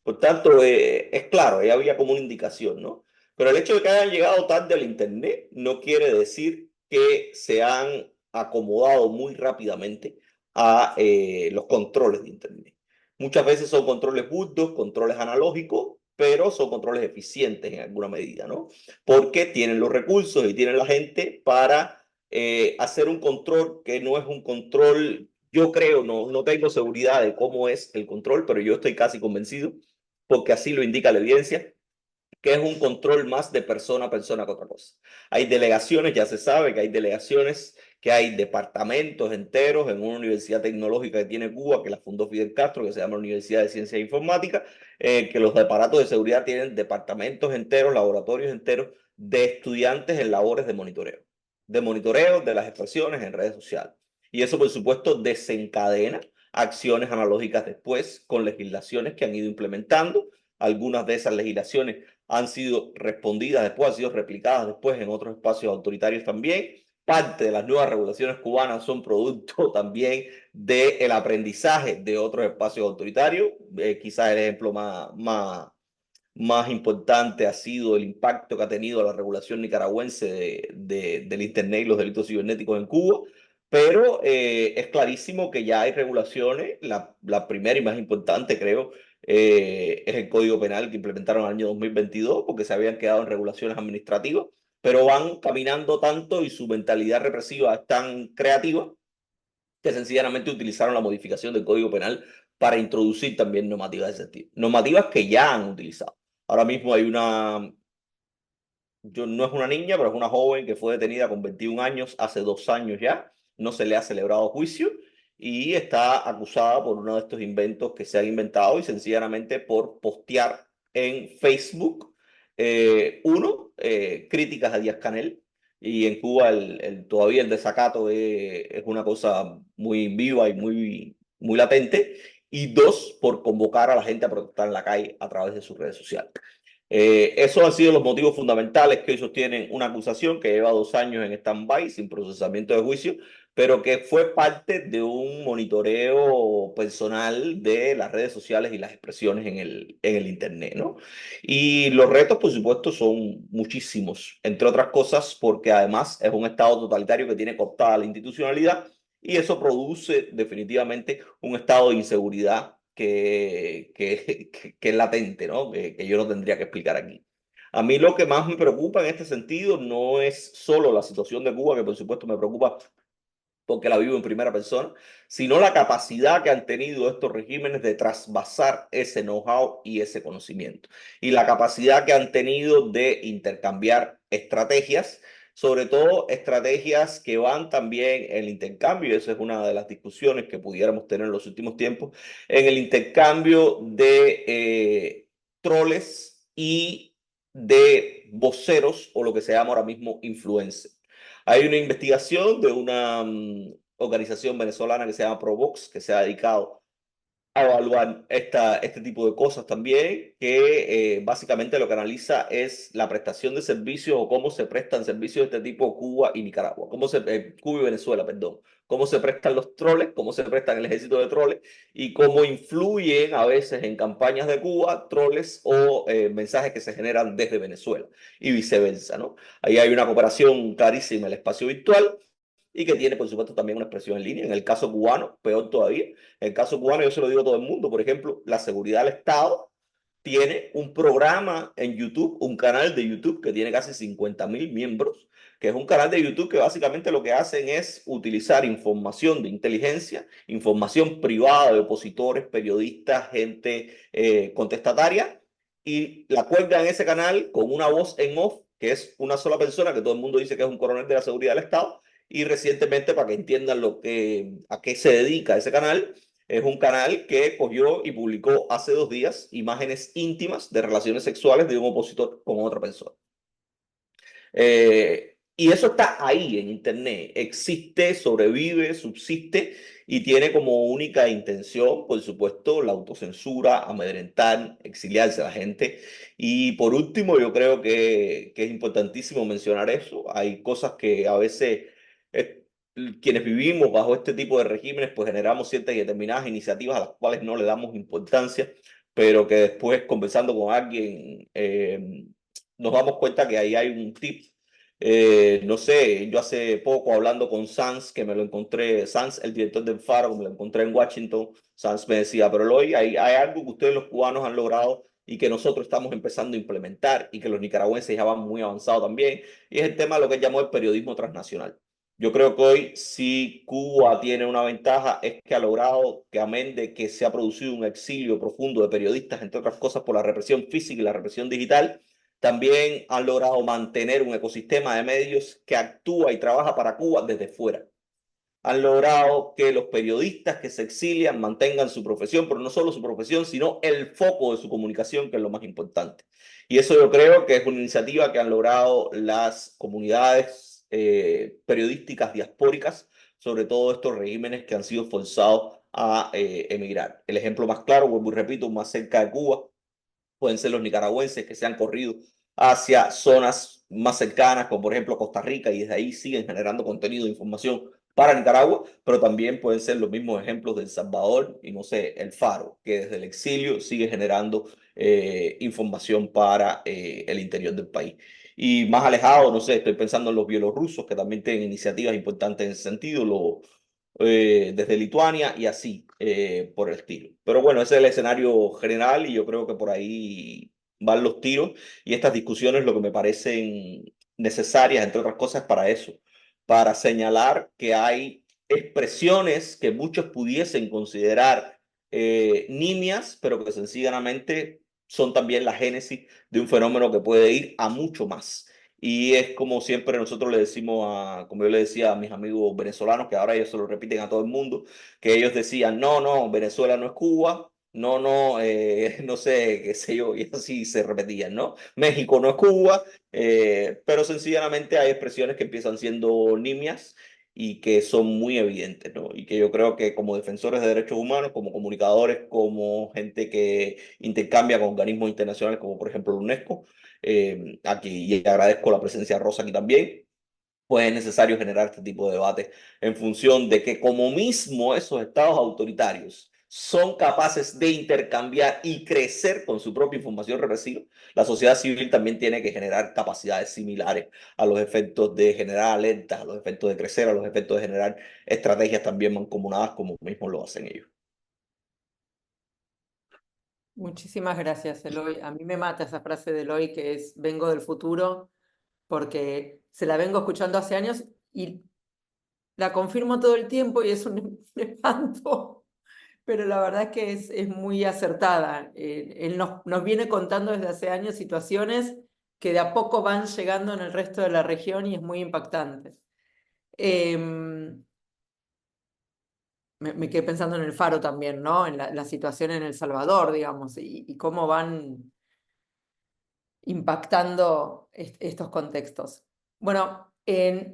Por tanto, es claro, ya había como una indicación, ¿no? Pero el hecho de que hayan llegado tarde al Internet no quiere decir que se han acomodado muy rápidamente a los controles de Internet. Muchas veces son controles burdos, controles analógicos, pero son controles eficientes en alguna medida, ¿no? Porque tienen los recursos y tienen la gente para hacer un control que no es un control, yo creo, no tengo seguridad de cómo es el control, pero yo estoy casi convencido, porque así lo indica la evidencia, que es un control más de persona a persona que otra cosa. Hay delegaciones, ya se sabe que hay delegaciones, que hay departamentos enteros en una universidad tecnológica que tiene Cuba, que la fundó Fidel Castro, que se llama Universidad de Ciencias e Informática, que los aparatos de seguridad tienen departamentos enteros, laboratorios enteros de estudiantes en labores de monitoreo de las expresiones en redes sociales. Y eso, por supuesto, desencadena acciones analógicas después con legislaciones que han ido implementando. Algunas de esas legislaciones han sido respondidas después, han sido replicadas después en otros espacios autoritarios también. Parte de las nuevas regulaciones cubanas son producto también del aprendizaje de otros espacios autoritarios. Quizás el ejemplo más importante ha sido el impacto que ha tenido la regulación nicaragüense del Internet y los delitos cibernéticos en Cuba. Pero es clarísimo que ya hay regulaciones. La primera y más importante, creo, es el Código Penal que implementaron en el año 2022, porque se habían quedado en regulaciones administrativas, pero van caminando tanto y su mentalidad represiva es tan creativa que sencillamente utilizaron la modificación del Código Penal para introducir también normativas de ese tipo. Normativas que ya han utilizado. Ahora mismo hay no es una niña, pero es una joven que fue detenida con 21 años hace 2 años ya. No se le ha celebrado juicio y está acusada por uno de estos inventos que se han inventado y sencillamente por postear en Facebook, críticas a Díaz-Canel. Y en Cuba todavía el desacato es una cosa muy viva y muy latente. Y dos, por convocar a la gente a protestar en la calle a través de sus redes sociales. Esos han sido los motivos fundamentales que hoy sostienen una acusación que lleva 2 años en stand-by sin procesamiento de juicio, pero que fue parte de un monitoreo personal de las redes sociales y las expresiones en el Internet, ¿no? Y los retos, por supuesto, son muchísimos, entre otras cosas porque además es un Estado totalitario que tiene cooptada la institucionalidad y eso produce definitivamente un estado de inseguridad que es latente, ¿no? Que yo no tendría que explicar aquí. A mí lo que más me preocupa en este sentido no es solo la situación de Cuba, que por supuesto me preocupa porque la vivo en primera persona, sino la capacidad que han tenido estos regímenes de trasvasar ese know-how y ese conocimiento. Y la capacidad que han tenido de intercambiar estrategias, sobre todo estrategias que van también en el intercambio, y esa es una de las discusiones que pudiéramos tener en los últimos tiempos, en el intercambio de troles y de voceros, o lo que se llama ahora mismo influencers. Hay una investigación de una organización venezolana que se llama Provox, que se ha dedicado a evaluar este tipo de cosas también, que básicamente lo que analiza es la prestación de servicios o cómo se prestan servicios de este tipo Cuba y Nicaragua, Cuba y Venezuela, perdón, cómo se prestan los troles, cómo se prestan el ejército de troles y cómo influyen a veces en campañas de Cuba troles o mensajes que se generan desde Venezuela y viceversa, ¿no? Ahí hay una cooperación clarísima en el espacio virtual y que tiene, por supuesto, también una expresión en línea. En el caso cubano, peor todavía. En el caso cubano, yo se lo digo a todo el mundo, por ejemplo, la seguridad del Estado tiene un programa en YouTube, un canal de YouTube que tiene casi 50.000 miembros, que es un canal de YouTube que básicamente lo que hacen es utilizar información de inteligencia, información privada de opositores, periodistas, gente contestataria, y la cuelgan en ese canal con una voz en off, que es una sola persona, que todo el mundo dice que es un coronel de la seguridad del Estado. Y recientemente, para que entiendan a qué se dedica ese canal, es un canal que cogió y publicó hace 2 días imágenes íntimas de relaciones sexuales de un opositor con otra persona. Y eso está ahí en Internet, existe, sobrevive, subsiste y tiene como única intención, por supuesto, la autocensura, amedrentar, exiliarse a la gente. Y por último, yo creo que es importantísimo mencionar eso. Hay cosas que a veces quienes vivimos bajo este tipo de regímenes, pues generamos ciertas y determinadas iniciativas a las cuales no le damos importancia, pero que después conversando con alguien nos damos cuenta que ahí hay un tip No sé, yo hace poco hablando con Sanz, que me lo encontré, Sanz, el director del Faro, me lo encontré en Washington, Sanz me decía, pero Eloy, hay algo que ustedes los cubanos han logrado y que nosotros estamos empezando a implementar y que los nicaragüenses ya van muy avanzados también, y es el tema de lo que él llamó el periodismo transnacional. Yo creo que hoy si Cuba tiene una ventaja es que ha logrado que, amén de que se ha producido un exilio profundo de periodistas, entre otras cosas por la represión física y la represión digital, también han logrado mantener un ecosistema de medios que actúa y trabaja para Cuba desde fuera. Han logrado que los periodistas que se exilian mantengan su profesión, pero no solo su profesión, sino el foco de su comunicación, que es lo más importante. Y eso yo creo que es una iniciativa que han logrado las comunidades periodísticas diaspóricas, sobre todo estos regímenes que han sido forzados a emigrar. El ejemplo más claro, vuelvo y repito, más cerca de Cuba, pueden ser los nicaragüenses que se han corrido hacia zonas más cercanas, como por ejemplo Costa Rica, y desde ahí siguen generando contenido de información para Nicaragua, pero también pueden ser los mismos ejemplos de El Salvador y no sé, El Faro, que desde el exilio sigue generando información para el interior del país. Y más alejado, no sé, estoy pensando en los bielorrusos, que también tienen iniciativas importantes en ese sentido, desde Lituania y así por el estilo. Pero bueno, ese es el escenario general y yo creo que por ahí van los tiros y estas discusiones lo que me parecen necesarias, entre otras cosas, para eso, para señalar que hay expresiones que muchos pudiesen considerar nimias, pero que sencillamente son también la génesis de un fenómeno que puede ir a mucho más. Y es como siempre nosotros le decimos como yo le decía a mis amigos venezolanos, que ahora ellos se lo repiten a todo el mundo, que ellos decían, no, no, Venezuela no es Cuba, no, no, no sé, qué sé yo, y así se repetían, ¿no? México no es Cuba, pero sencillamente hay expresiones que empiezan siendo nimias y que son muy evidentes, ¿no? Y que yo creo que como defensores de derechos humanos, como comunicadores, como gente que intercambia con organismos internacionales, como por ejemplo la UNESCO, aquí, y agradezco la presencia de Rosa aquí también, pues es necesario generar este tipo de debate en función de que como mismo esos estados autoritarios son capaces de intercambiar y crecer con su propia información represiva, la sociedad civil también tiene que generar capacidades similares a los efectos de generar alertas, a los efectos de crecer, a los efectos de generar estrategias también mancomunadas como mismo lo hacen ellos. Muchísimas gracias, Eloy. A mí me mata esa frase de Eloy que es vengo del futuro, porque se la vengo escuchando hace años y la confirmo todo el tiempo y es un espanto, pero la verdad es que es muy acertada. Él nos viene contando desde hace años situaciones que de a poco van llegando en el resto de la región y es muy impactante. Me quedé pensando en el Faro también, ¿no? En la situación en El Salvador, digamos, y cómo van impactando estos contextos. Bueno,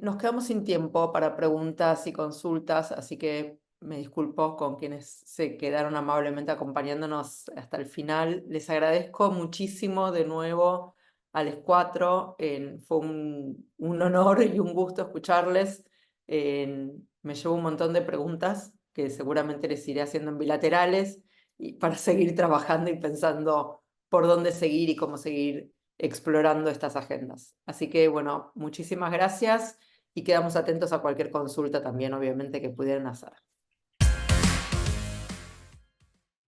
nos quedamos sin tiempo para preguntas y consultas, así que me disculpo con quienes se quedaron amablemente acompañándonos hasta el final. Les agradezco muchísimo de nuevo a los cuatro. Fue un honor y un gusto escucharles. Me llevo un montón de preguntas que seguramente les iré haciendo en bilaterales y para seguir trabajando y pensando por dónde seguir y cómo seguir explorando estas agendas. Así que, bueno, muchísimas gracias y quedamos atentos a cualquier consulta también, obviamente, que pudieran hacer.